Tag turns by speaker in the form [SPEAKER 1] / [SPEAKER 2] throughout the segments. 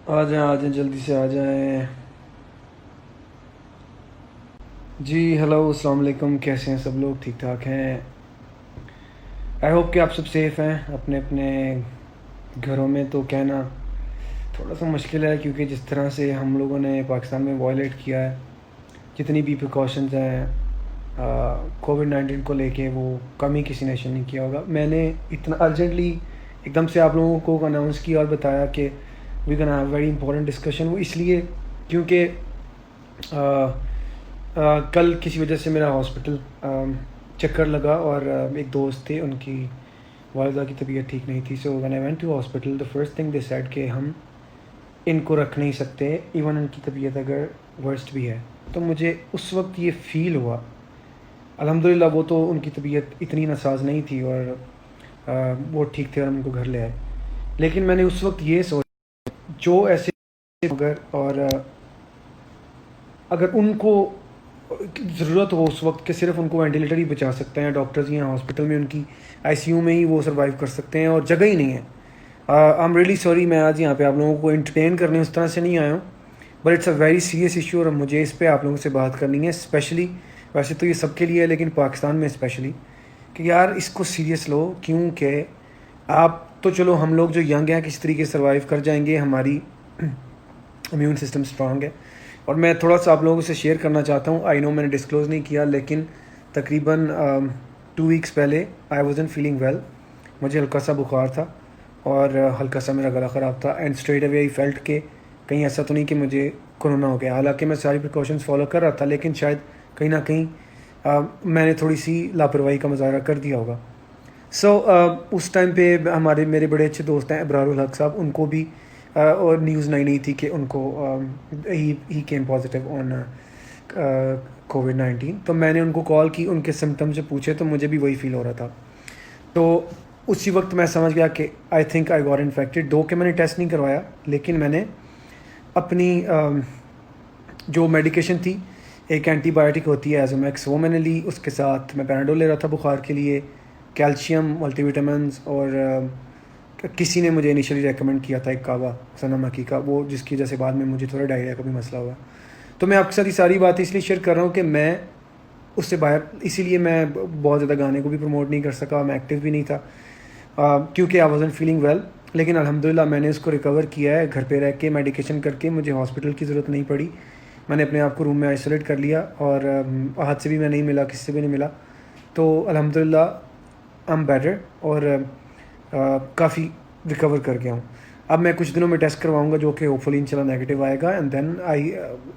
[SPEAKER 1] आ जाएं जल्दी से आ जाएं। जी हेलो अस्सलाम वालेकुम, कैसे हैं सब लोग? ठीक ठाक हैं? आई होप कि आप सब सेफ़ हैं अपने अपने घरों में। तो कहना थोड़ा सा मुश्किल है क्योंकि जिस तरह से हम लोगों ने पाकिस्तान में वायलेट किया है, जितनी भी प्रिकॉशंस हैं कोविड 19 को लेके, वो कम ही किसी नेशन ने किया होगा। मैंने इतना अर्जेंटली एकदम से आप लोगों को अनाउंस किया और बताया कि we can have very important discussion, वो इसलिए क्योंकि कल किसी वजह से मेरा हॉस्पिटल चक्कर लगा और एक दोस्त थे, उनकी वालदा की तबीयत ठीक नहीं थी। So when I went to hospital the first thing they said कि हम इनको रख नहीं सकते, इवन उनकी तबीयत अगर वर्स्ट भी है। तो मुझे उस वक्त ये फ़ील हुआ, अल्हम्दुलिल्लाह वो तो उनकी तबीयत इतनी नासाज नहीं थी और वो ठीक थे और हम उनको घर ले आए। लेकिन मैंने उस वक्त ये सोचा, जो ऐसे अगर और अगर उनको ज़रूरत हो उस वक्त कि सिर्फ उनको वेंटिलेटर ही बचा सकते हैं, डॉक्टर्स यहाँ हॉस्पिटल में उनकी आईसीयू में ही वो सर्वाइव कर सकते हैं और जगह ही नहीं है। आई एम रियली सॉरी, मैं आज यहाँ पे आप लोगों को इंटरटेन करने उस तरह से नहीं आया हूँ, but it's a very serious issue और मुझे इस पर आप लोगों से बात करनी है स्पेशली। वैसे तो ये सबके लिए है लेकिन पाकिस्तान में स्पेशली, कि यार इसको सीरियस लो। क्योंकि आप तो चलो, हम लोग जो यंग हैं किसी तरीके से सर्वाइव कर जाएंगे, हमारी इम्यून सिस्टम स्ट्रांग है। और मैं थोड़ा सा आप लोगों से शेयर करना चाहता हूँ, आई नो मैंने डिस्क्लोज़ नहीं किया, लेकिन तकरीबन 2 वीक्स पहले आई वॉजन फीलिंग वेल। मुझे हल्का सा बुखार था और हल्का सा मेरा गला ख़राब था and straight away I felt के कहीं ऐसा तो नहीं कि मुझे कोरोना हो गया। हालांकि मैं सारी प्रिकॉशंस फॉलो कर रहा था, लेकिन शायद कहीं ना कहीं मैंने थोड़ी सी लापरवाही का मुजाहरा कर दिया होगा। सो उस टाइम पे हमारे मेरे बड़े अच्छे दोस्त हैं अबरारुल हक साहब, उनको भी और न्यूज़ नहीं थी कि उनको ही केम पॉजिटिव ऑन कोविड 19। तो मैंने उनको कॉल की, उनके सिम्टम्स से पूछे तो मुझे भी वही फील हो रहा था। तो उसी वक्त मैं समझ गया कि I think I got infected. दो कि मैंने टेस्ट नहीं करवाया, लेकिन मैंने अपनी जो मेडिकेशन थी, एक एंटीबायोटिक होती है एजोमैक्स, वो मैंने ली। उसके साथ मैं पैराडोल ले रहा था बुखार के लिए, कैल्शियम, मल्टीविटामिन्स, और किसी ने मुझे इनिशियली रेकमेंड किया था एक कावा सना मक्की का, वो जिसकी वजह से बाद में मुझे थोड़ा डायरिया का भी मसला हुआ। तो मैं आपके साथ ये सारी बात इसलिए शेयर कर रहा हूँ कि मैं उससे बाहर, इसीलिए मैं बहुत ज़्यादा गाने को भी प्रमोट नहीं कर सका, मैं एक्टिव भी नहीं था क्योंकि आई वॉजन फीलिंग वेल। लेकिन अल्हम्दुलिल्लाह मैंने इसको रिकवर किया है, घर पे रह के मेडिकेशन करके मुझे हॉस्पिटल की ज़रूरत नहीं पड़ी। मैंने अपने आप को रूम में आइसोलेट कर लिया और हाथ से भी मैं नहीं मिला, किसी से भी नहीं मिला। तो अल्हम्दुलिल्लाह आई एम बेटर और काफ़ी रिकवर कर गया हूँ। अब मैं कुछ दिनों में टेस्ट करवाऊँगा जो कि होपफुली इंशाल्लाह नेगेटिव आएगा एंड देन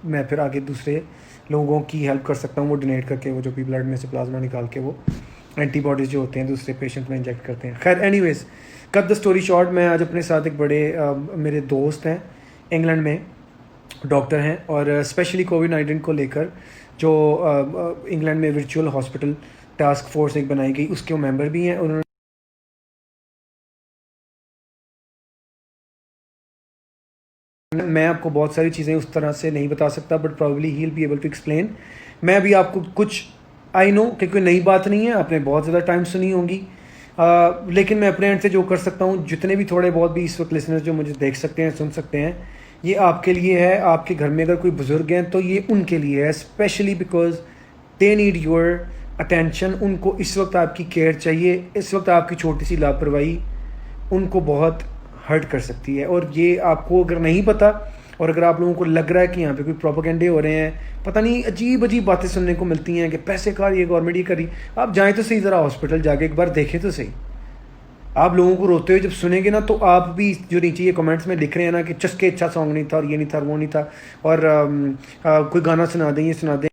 [SPEAKER 1] मैं फिर आगे दूसरे लोगों की हेल्प कर सकता हूँ, वो डोनेट करके, वो जो भी ब्लड में से प्लाज्मा निकाल के वो एंटीबॉडीज़ जो होते हैं दूसरे पेशेंट में इंजेक्ट करते हैं। खैर anyways, cut the story short, मैं आज अपने साथ एक बड़े मेरे दोस्त हैं, इंग्लैंड में डॉक्टर हैं और स्पेशली कोविड 19 को लेकर जो इंग्लैंड में वर्चुअल हॉस्पिटल टास्क फोर्स एक बनाई गई, उसके वो मेंबर भी हैं। उन्होंने मैं आपको बहुत सारी चीज़ें उस तरह से नहीं बता सकता, but probably he will be able to explain. मैं अभी आपको कुछ, आई नो कि कोई नई बात नहीं है, आपने बहुत ज़्यादा टाइम सुनी होंगी, लेकिन मैं अपने एंड से जो कर सकता हूँ, जितने भी थोड़े बहुत भी इस वक्त लिसनर्स जो मुझे देख सकते हैं, सुन सकते हैं, ये आपके लिए है। आपके घर में अगर कोई बुज़ुर्ग हैं तो ये उनके लिए है, specially because they need your attention. उनको इस वक्त आपकी केयर चाहिए। इस वक्त आपकी छोटी सी लापरवाही उनको बहुत हर्ट कर सकती है। और ये आपको अगर नहीं पता, और अगर आप लोगों को लग रहा है कि यहाँ पे कोई प्रोपोगंडे हो रहे हैं, पता नहीं अजीब अजीब बातें सुनने को मिलती हैं कि पैसे खा रही है गवर्नमेंट, ये करी, आप जाएँ तो सही, ज़रा हॉस्पिटल जाके एक बार देखें तो सही। आप लोगों को रोते हुए जब सुनेंगे ना, तो आप भी जो नीचे ये कमेंट्स में लिख रहे हैं ना कि चस्के अच्छा सॉन्ग नहीं था और ये नहीं था और वो नहीं था, और कोई गाना सुना दें, ये सुना दें,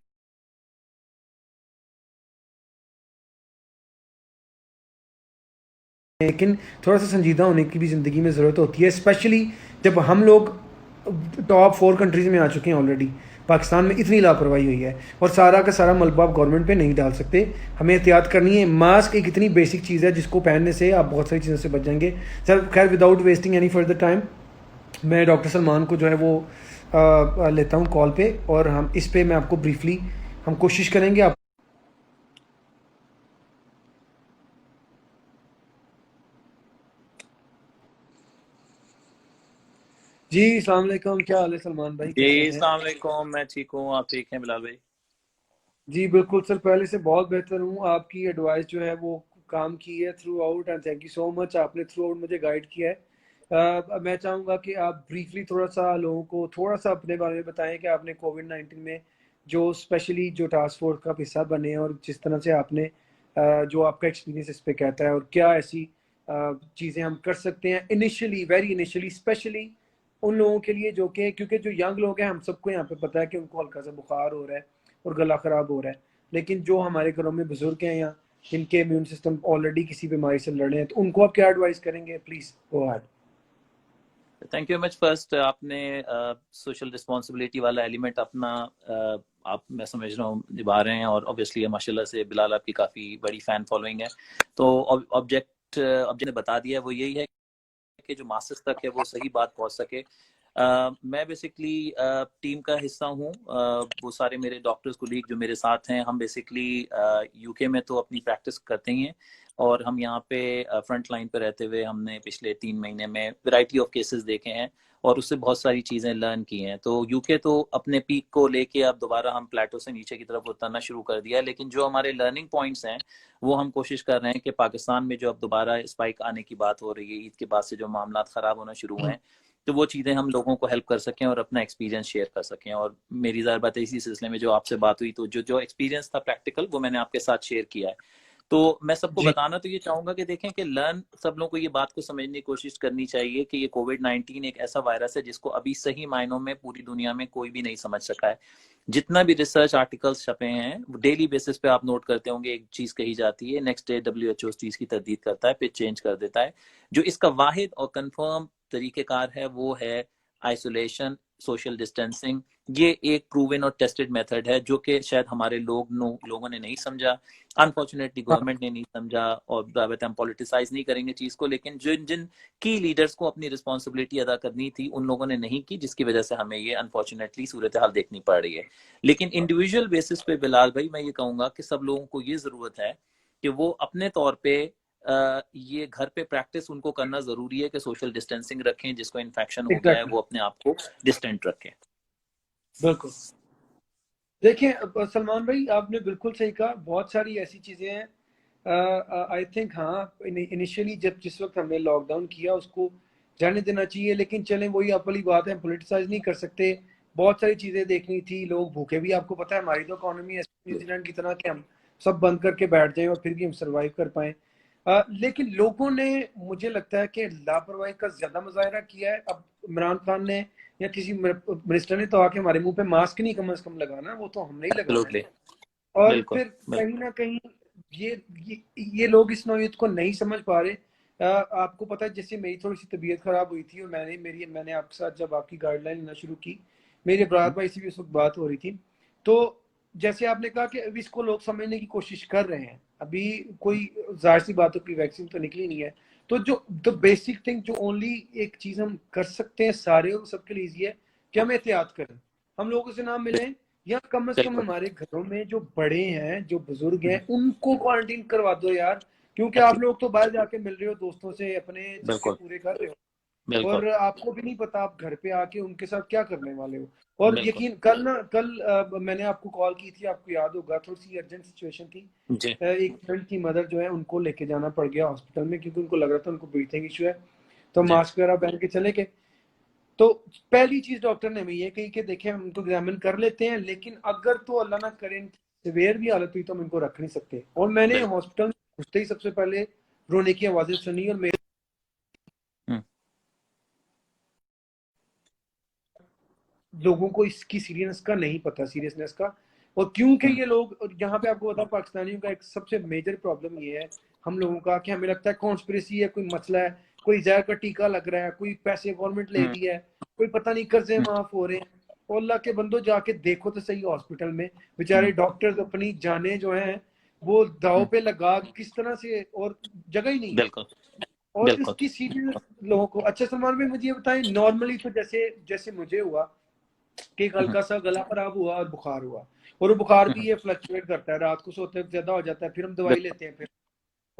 [SPEAKER 1] लेकिन थोड़ा सा संजीदा होने की भी ज़िंदगी में ज़रूरत होती है, स्पेशली जब हम लोग टॉप 4 कंट्रीज़ में आ चुके हैं ऑलरेडी। पाकिस्तान में इतनी लापरवाही हुई है और सारा का सारा मलबा आप गवर्नमेंट पे नहीं डाल सकते। हमें एहतियात करनी है। मास्क एक इतनी बेसिक चीज़ है जिसको पहनने से आप बहुत सारी चीज़ों से बच जाएंगे। सर खैर, without wasting any further time, मैं डॉक्टर सलमान को जो है वो लेता हूँ कॉल पे, और हम इस पे मैं आपको ब्रीफली, हम कोशिश करेंगे आप। जी अस्सलाम वालेकुम, क्या हाल है सलमान भाई,
[SPEAKER 2] जी
[SPEAKER 1] कैसे हैं?
[SPEAKER 2] अस्सलाम वालेकुम। मैं ठीक हूँ, आप ठीक हैं बिलाल भाई?
[SPEAKER 1] जी बिल्कुल सर, पहले से बहुत बेहतर हूँ। आपकी एडवाइस जो है वो काम की है through out, and thank you so much. आपने थ्रू आउट मुझे गाइड किया है। अब मैं चाहूँगा कि आप ब्रीफली थोड़ा सा लोगों को थोड़ा सा अपने बारे में बताएं कि आपने कोविड-19 में जो स्पेशली जो टास्क फोर्स का हिस्सा बने हैं, और जिस तरह से आपने जो आपका एक्सपीरियंस इस पे कहता है, और क्या ऐसी चीज़ें हम कर सकते हैं इनिशियली, वेरी इनिशियली, स्पेशली उन लोगों के लिए जो कि, क्योंकि जो यंग लोग हैं हम सबको यहाँ पे पता है कि उनको हल्का सा बुखार हो रहा है और गला खराब हो रहा है, लेकिन जो हमारे घरों में बुजुर्ग हैं या जिनके इम्यून सिस्टम ऑलरेडी किसी बीमारी से लड़े हैं, तो उनको आप क्या एडवाइस करेंगे? Please go ahead.
[SPEAKER 2] Thank you much. First आपने सोशल रिस्पॉन्सिबिलिटी वाला एलिमेंट अपना आप मैं समझ रहा हूँ निभा रहे हैं, और ऑब्वियसली माशाल्लाह से बिलाल आपकी काफ़ी बड़ी फ़ैन फॉलोइंग है। तो ऑब्जेक्ट ऑब्जेक्ट ने बता दिया है, वो यही है कि जो मास्टर्स तक है वो सही बात पहुंच सके। मैं बेसिकली टीम का हिस्सा हूँ। वो सारे मेरे डॉक्टर्स कोलीग जो मेरे साथ हैं, हम बेसिकली यूके में तो अपनी प्रैक्टिस करते ही हैं, और हम यहाँ पे फ्रंट लाइन पे रहते हुए हमने पिछले 3 महीने में वैरायटी ऑफ केसेस देखे हैं और उससे बहुत सारी चीज़ें लर्न की हैं। तो यूके तो अपने पीक को लेके अब दोबारा हम प्लेटो से नीचे की तरफ उतरना शुरू कर दिया है, लेकिन जो हमारे लर्निंग पॉइंट्स हैं वो हम कोशिश कर रहे हैं कि पाकिस्तान में जो अब दोबारा स्पाइक आने की बात हो रही है, ईद के बाद से जो मामला ख़राब होना शुरू हुए हैं, तो वो चीज़ें हम लोगों को हेल्प कर सकें और अपना एक्सपीरियंस शेयर कर सकें। और मेरी ज़ाहिर बात है इसी सिलसिले में जो आपसे बात हुई, तो जो जो एक्सपीरियंस था प्रैक्टिकल, वो मैंने आपके साथ शेयर किया है। तो मैं सबको
[SPEAKER 1] जी
[SPEAKER 2] बताना तो ये चाहूंगा कि देखें कि लर्न सब लोगों को ये बात को समझने की कोशिश करनी चाहिए कि ये कोविड-19 एक ऐसा वायरस है जिसको अभी सही मायनों में पूरी दुनिया में कोई भी नहीं समझ सका है। जितना भी रिसर्च आर्टिकल्स छपे हैं डेली बेसिस पे आप नोट करते होंगे, एक चीज कही जाती है, नेक्स्ट डे डब्ल्यूएचओ उस चीज की तरदीद करता है, फिर चेंज कर देता है। जो इसका वाहिद और कंफर्म तरीकेकार है वो है आइसोलेशन, सोशल डिस्टेंसिंग। ये एक प्रूवन और टेस्टेड मेथड है जो कि शायद हमारे लोगों ने नहीं समझा, अनफॉर्चुनेटली
[SPEAKER 1] हाँ।
[SPEAKER 2] गवर्नमेंट ने नहीं समझा, और हम पॉलिटिसाइज नहीं करेंगे चीज को, लेकिन जिन जिन की लीडर्स को अपनी रिस्पॉन्सिबिलिटी अदा करनी थी उन लोगों ने नहीं की, जिसकी वजह से हमें ये अनफॉर्चुनेटली सूरत हाल देखनी पड़ रही है। लेकिन इंडिविजुअल बेसिस पे बिलाल भाई मैं ये कहूंगा कि सब लोगों को ये जरूरत है कि वो अपने तौर पे ये घर पे प्रैक्टिस उनको करना जरूरी है कि सोशल डिस्टेंसिंग रखें, जिसको इन्फेक्शन हो गया है
[SPEAKER 1] एग्जैक्टली,
[SPEAKER 2] वो अपने आप को डिस्टेंट रखें।
[SPEAKER 1] बिल्कुल। देखिए सलमान भाई, आपने बिल्कुल सही कहा, बहुत सारी ऐसी चीजें हैं। आई थिंक हाँ, इनिशियली जब जिस वक्त हमने लॉकडाउन किया उसको जाने देना चाहिए, लेकिन चलें वही आप वाली बात है, पोलिटिसाइज नहीं कर सकते। बहुत सारी चीजें देखनी थी, लोग भूखे भी, आपको पता है हमारी तो इकोनॉमी ऐसी न्यूजीलैंड की तरह कि हम सब बंद करके बैठ जाएं और फिर भी हम सर्वाइव कर पाए। लेकिन लोगों ने, मुझे लगता है कि लापरवाही का ज्यादा मुजाहरा किया है। अब इमरान खान ने या किसी मिनिस्टर ने तो आके हमारे मुंह पे मास्क नहीं कम से कम लगाना, वो तो हमने ही लगाना है।
[SPEAKER 2] एब्सोल्युटली।
[SPEAKER 1] और
[SPEAKER 2] बिल्कुल
[SPEAKER 1] फिर
[SPEAKER 2] बिल्कुल।
[SPEAKER 1] कहीं ना कहीं ये लोग इस नौयत को नहीं समझ पा रहे। आपको पता है, जैसे मेरी थोड़ी सी तबीयत खराब हुई थी और मैंने आपके साथ जब आपकी गाइडलाइन लेना शुरू की, मेरे बरात भाई से भी उस वक्त बात हो रही थी। तो जैसे आपने कहा कि अभी इसको लोग समझने की कोशिश कर रहे हैं, अभी कोई जाहिर सी बातों की वैक्सीन तो निकली नहीं है। तो जो द बेसिक थिंग, जो ओनली एक चीज हम कर सकते हैं सारे और सबके लिए ईजी है कि हम एहतियात करें, हम लोगों से ना मिलें, या कम से कम
[SPEAKER 2] बिल्कुल।
[SPEAKER 1] हमारे घरों में जो बड़े हैं, जो बुजुर्ग हैं, उनको क्वारंटीन करवा दो यार। क्योंकि आप
[SPEAKER 2] एब्सोल्युटली।
[SPEAKER 1] लोग तो बाहर जाके मिल रहे हो दोस्तों से, अपने झटके
[SPEAKER 2] बिल्कुल
[SPEAKER 1] पूरे कर रहे हो,
[SPEAKER 2] बिल्कुल।
[SPEAKER 1] और आपको भी नहीं पता आप घर पे आके उनके साथ क्या करने वाले हो। और
[SPEAKER 2] बिल्कुल।
[SPEAKER 1] यकीन, कल मैंने आपको कॉल की थी, आपको याद होगा, थोड़ी सी अर्जेंट सिचुएशन थी।
[SPEAKER 2] जी।
[SPEAKER 1] एक फ्रेंड की मदर जो है, उनको लेके जाना पड़ गया हॉस्पिटल में, क्योंकि उनको लग रहा था उनको ब्रीथिंग इशू है। तो
[SPEAKER 2] जी।
[SPEAKER 1] मास्क वगैरह पहन के चले गए। तो पहली चीज डॉक्टर ने हमें ये कही कि देखिए हम इनको एग्जामिन कर लेते हैं, लेकिन अगर तो अल्लाह ना करें सिवियर भी हालत हुई तो हम इनको रख नहीं सकते। और मैंने
[SPEAKER 2] बिल्कुल।
[SPEAKER 1] हॉस्पिटल में घुसते ही सबसे पहले रोने की आवाजें सुनी, और मेरे
[SPEAKER 2] हम्म।
[SPEAKER 1] लोगों को इसकी सीरियसनेस का नहीं पता, सीरियसनेस का। और क्योंकि
[SPEAKER 2] हम्म।
[SPEAKER 1] ये लोग, और यहाँ पे आपको पता है पाकिस्तानियों का एक सबसे मेजर प्रॉब्लम ये है हम लोगों का, कि हमें लगता है कॉन्स्पिरेसी है, कोई मसला है, कोई जहर का टीका लग रहा है, कोई पैसे गवर्नमेंट ले
[SPEAKER 2] हम्म।
[SPEAKER 1] रही है, कोई पता नहीं कर्जे
[SPEAKER 2] हम्म।
[SPEAKER 1] माफ हो रहे हैं। और अल्लाह के बंदो, जाके देखो तो सही हॉस्पिटल में बेचारे
[SPEAKER 2] हम्म।
[SPEAKER 1] डॉक्टर्स अपनी जानें जो हैं वो दाव
[SPEAKER 2] हम्म।
[SPEAKER 1] पे लगा किस तरह से, और जगह ही नहीं है।
[SPEAKER 2] बिल्कुल
[SPEAKER 1] और
[SPEAKER 2] बिल्कुल।
[SPEAKER 1] इसकी सीरियस लोगों को, अच्छा सलमान भाई मुझे ये बताएं, नॉर्मली तो जैसे जैसे मुझे हुआ कि एक
[SPEAKER 2] हम्म।
[SPEAKER 1] हल्का सा गला खराब हुआ और बुखार हुआ, और वो बुखार
[SPEAKER 2] हम्म।
[SPEAKER 1] भी ये फ्लक्चुएट करता है, रात को सोते वक्त ज्यादा हो जाता है, फिर हम दवाई
[SPEAKER 2] बिल्कुल।
[SPEAKER 1] लेते हैं, फिर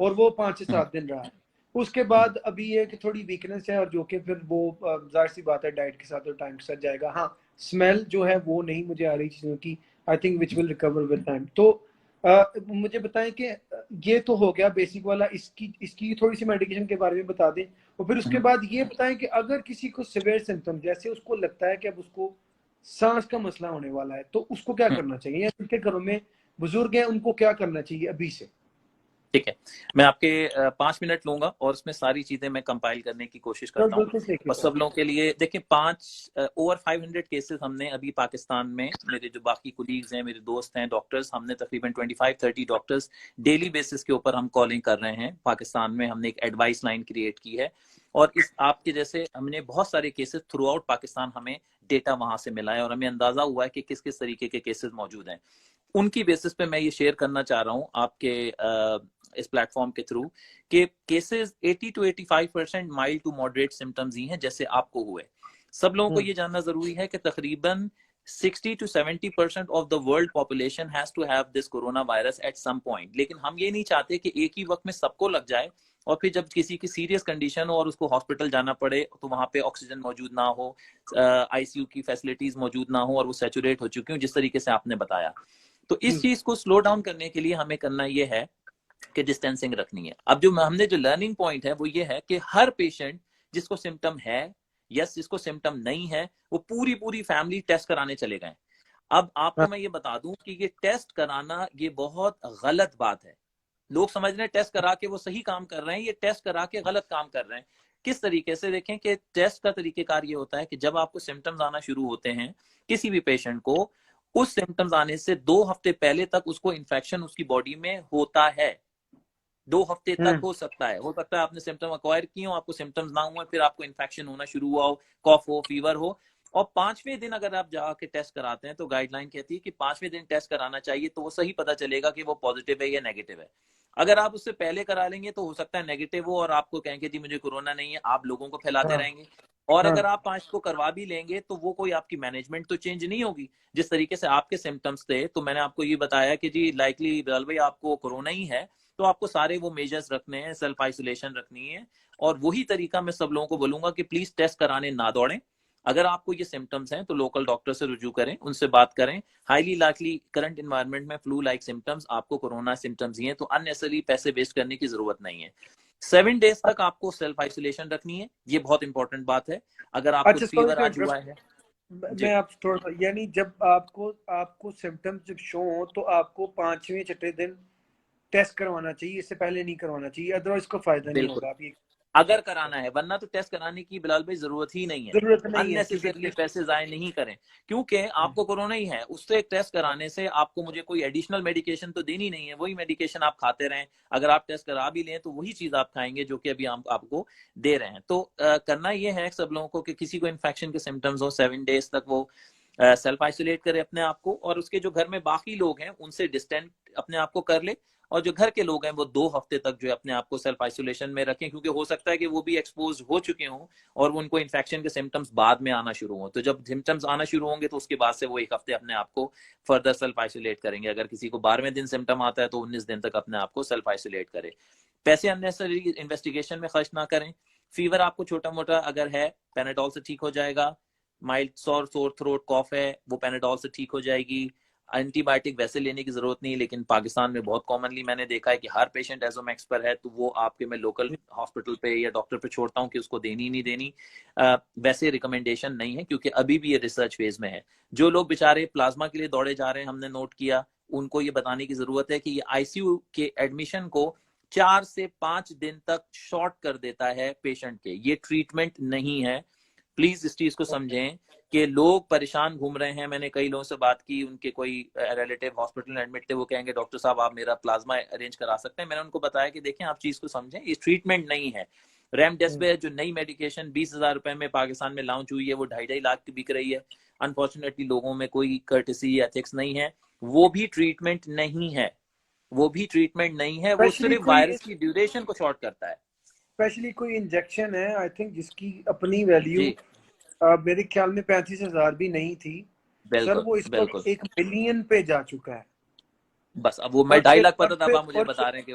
[SPEAKER 1] और वो 5 से
[SPEAKER 2] हम्म।
[SPEAKER 1] 7 दिन रहा है। उसके बाद अभी ये कि थोड़ी वीकनेस है, और जो कि फिर वो जाहिर सी बात है डाइट के साथ और टाइम के साथ जाएगा। हाँ, स्मेल जो है वो नहीं मुझे आ रही चीज़ों की, I think which will recover with time. तो मुझे बताएं कि ये तो हो गया बेसिक वाला, इसकी थोड़ी सी मेडिकेशन के बारे में बता दें, और फिर उसके बाद ये बताएं कि अगर किसी को सिवियर सिम्टम, जैसे उसको लगता है कि अब उसको सांस का मसला होने वाला है, तो उसको क्या करना चाहिए, या उनके घरों में बुजुर्ग हैं उनको क्या करना चाहिए अभी से?
[SPEAKER 2] ठीक है, मैं आपके 5 मिनट लूंगा और उसमें सारी चीजें मैं कंपाइल करने की कोशिश करता हूँ।
[SPEAKER 1] बिल्कुल देखिए
[SPEAKER 2] और सब लोगों के लिए देखिए, ओवर 500 केसेस हमने अभी पाकिस्तान में, मेरे जो बाकी कुलीग्स हैं, मेरे दोस्त हैं डॉक्टर्स, हमने तकरीबन 25-30 डॉक्टर्स डेली बेसिस के ऊपर हम कॉलिंग कर रहे हैं पाकिस्तान में। हमने एक एडवाइस लाइन क्रिएट की है, और इस आपके जैसे हमने बहुत सारे केसेस थ्रू आउट पाकिस्तान, हमें डेटा वहां से मिला है और हमें अंदाजा हुआ है कि किस किस तरीके के केसेस मौजूद हैं। उनकी बेसिस पे मैं ये शेयर करना चाह रहा हूँ आपके इस प्लेटफॉर्म के थ्रू कि cases 80 to 85% mild to moderate symptoms ही हैं, जैसे आपको हुए। सब लोगों को ये जानना जरूरी है कि तकरीबन 60 to 70% of the world population has to have this corona virus at some point. लेकिन हम ये नहीं चाहते कि एक ही वक्त में सबको लग जाए और फिर जब किसी की सीरियस कंडीशन हो और उसको हॉस्पिटल जाना पड़े तो वहां पे ऑक्सीजन मौजूद ना हो, आईसीयू की फैसिलिटीज मौजूद ना हो और वो सैचुरेट हो चुकी हो, जिस तरीके से आपने बताया। तो इस चीज को स्लो डाउन करने के लिए हमें करना ये है कि डिस्टेंसिंग रखनी है। अब जो हमने जो लर्निंग पॉइंट है वो ये है कि हर पेशेंट जिसको सिम्टम है या जिसको सिम्टम नहीं है, वो पूरी पूरी फैमिली टेस्ट कराने चले गए। अब आपको मैं ये बता दूं कि ये टेस्ट कराना ये बहुत गलत बात है। लोग समझ रहे हैं टेस्ट करा के वो सही काम कर रहे हैं, ये टेस्ट करा के गलत काम कर रहे हैं। किस तरीके से? देखें कि टेस्ट का तरीकेकार ये होता है कि जब आपको सिम्टम्स आना शुरू होते हैं किसी भी पेशेंट को, उस सिम्टम्स आने से 2 हफ्ते पहले तक उसको इन्फेक्शन उसकी बॉडी में होता है। 2 हफ्ते तक हो सकता है आपने सिम्टम अक्वायर किए हो, आपको सिम्टम्स ना हुए, फिर आपको इन्फेक्शन होना शुरू हुआ हो, कॉफ हो, फीवर हो, और 5वें दिन अगर आप जाके टेस्ट कराते हैं तो गाइडलाइन कहती है कि 5वें दिन टेस्ट कराना चाहिए, तो वो सही पता चलेगा कि वो पॉजिटिव है या नेगेटिव है। अगर आप उससे पहले करा लेंगे तो हो सकता है नेगेटिव हो और आपको कहेंगे जी मुझे कोरोना नहीं है, आप लोगों को फैलाते रहेंगे। और अगर आप 5 को करवा भी लेंगे तो वो कोई आपकी मैनेजमेंट तो चेंज नहीं होगी। जिस तरीके से आपके सिम्टम्स थे, तो मैंने आपको ये बताया कि जी लाइकली बिलाल भाई आपको कोरोना ही है, तो आपको सारे वो मेजर्स रखने हैं, सेल्फ आइसोलेशन रखनी है। और वही तरीका मैं सब लोगों को बोलूंगा कि प्लीज टेस्ट कराने ना दौड़ें। अगर आपको ये सिम्टम्स हैं तो लोकल डॉक्टर से रुजू करें, उनसे बात करें। हाईली लाइकली करंट एनवायरनमेंट में फ्लू लाइक सिम्टम्स, आपको कोरोना सिम्टम्स ही हैं, तो अननेसेसरी पैसे वेस्ट करने की जरूरत नहीं है। 7 डेज तक आपको सेल्फ आइसोलेशन रखनी है, ये बहुत इंपॉर्टेंट बात है। अगर आपको
[SPEAKER 1] अच्छा,
[SPEAKER 2] फीवर आज हुआ है जी,
[SPEAKER 1] मैं आप थोड़ा सा, यानी जब आपको आपको सिम्टम्स जब शो हो तो आपको 5वें-6वें दिन टेस्ट करवाना चाहिए, इससे पहले नहीं करवाना चाहिए, अदरवाइज को फायदा नहीं
[SPEAKER 2] बिल्कुल
[SPEAKER 1] होगा। आप ये
[SPEAKER 2] अगर कराना है, वरना तो टेस्ट कराने की बिलाल भाई जरूरत ही नहीं है।
[SPEAKER 1] जरूरत नहीं है, क्योंकि
[SPEAKER 2] अननेसेसरली पैसे जाए नहीं करें, क्योंकि आपको कोरोना ही है। उससे टेस्ट कराने से आपको मुझे कोई एडिशनल मेडिकेशन तो देनी नहीं है, वही मेडिकेशन आप खाते रहें। अगर आप टेस्ट करा भी लें तो वही चीज आप खाएंगे जो कि अभी हम आपको दे रहे हैं। तो करना ये है सब लोगों को कि किसी को इन्फेक्शन के सिम्टम्स हो 7 डेज तक वो सेल्फ आइसोलेट करे अपने आप को, और उसके जो घर में बाकी लोग हैं उनसे डिस्टेंट अपने आप को कर ले। और जो घर के लोग हैं वो 2 हफ्ते तक जो है अपने आप को सेल्फ आइसोलेशन में रखें, क्योंकि हो सकता है कि वो भी एक्सपोज हो चुके हों और उनको इन्फेक्शन के सिम्टम्स बाद में आना शुरू हो। तो जब सिम्टम्स आना शुरू होंगे तो उसके बाद से वो 1 हफ्ते अपने आप को फर्दर सेल्फ आइसोलेट करेंगे। अगर किसी को 12वें दिन सिम्टम आता है तो 19 दिन तक अपने आप को सेल्फ आइसोलेट करे। पैसे अननेसेसरी इन्वेस्टिगेशन में खर्च ना करें। फीवर आपको छोटा मोटा अगर है, पैनाडोल से ठीक हो जाएगा। माइल्ड सोर थ्रोट कॉफ है, वो पैनाडोल से ठीक हो जाएगी। एंटीबायोटिक वैसे लेने की जरूरत नहीं, लेकिन पाकिस्तान में बहुत कॉमनली मैंने देखा है कि हर पेशेंट एजोमैक्स पर है, तो वो आपके मैं लोकल हॉस्पिटल पे या डॉक्टर पे छोड़ता हूँ कि उसको देनी ही नहीं देनी। वैसे रिकमेंडेशन नहीं है, क्योंकि अभी भी ये रिसर्च फेज में है। जो लोग बेचारे प्लाज्मा के लिए दौड़े जा रहे हैं, हमने नोट किया, उनको ये बताने की जरूरत है कि ये आईसीयू के एडमिशन को 4 से 5 दिन तक शॉर्ट कर देता है पेशेंट के। ये ट्रीटमेंट नहीं है, प्लीज इस चीज को समझें कि लोग परेशान घूम रहे हैं। मैंने कई लोगों से बात की, उनके कोई रिलेटिव हॉस्पिटल में एडमिट थे, वो कहेंगे डॉक्टर साहब आप मेरा प्लाज्मा अरेंज करा सकते हैं। मैंने उनको बताया कि देखें आप चीज को समझें, ये ट्रीटमेंट नहीं है। रेमडेसिविर जो नई मेडिकेशन 20,000 रुपए में पाकिस्तान में लॉन्च हुई है, वो 2.5 लाख की बिक रही है। अनफॉर्चुनेटली लोगों में कोई कर्टेसी एथिक्स नहीं है। वो भी ट्रीटमेंट नहीं है, वो भी ट्रीटमेंट नहीं है, वो
[SPEAKER 1] स्पेशली
[SPEAKER 2] सिर्फ
[SPEAKER 1] कोई
[SPEAKER 2] वायरस की ड्यूरेशन को शॉर्ट करता है।
[SPEAKER 1] स्पेशली कोई इंजेक्शन है, आई थिंक, जिसकी अपनी वैल्यू
[SPEAKER 2] जी
[SPEAKER 1] मेरे ख्याल में 35,000 भी नहीं थी सर,
[SPEAKER 2] बिल्कुल
[SPEAKER 1] वो इस
[SPEAKER 2] बिल्कुल।
[SPEAKER 1] वक्त 1 मिलियन पे जा चुका है।
[SPEAKER 2] बस अब वो मैं
[SPEAKER 1] और
[SPEAKER 2] 2.5
[SPEAKER 1] फिर
[SPEAKER 2] लाख
[SPEAKER 1] और
[SPEAKER 2] पता था, अब
[SPEAKER 1] फिर
[SPEAKER 2] आप मुझे
[SPEAKER 1] और
[SPEAKER 2] बता रहे हैं कि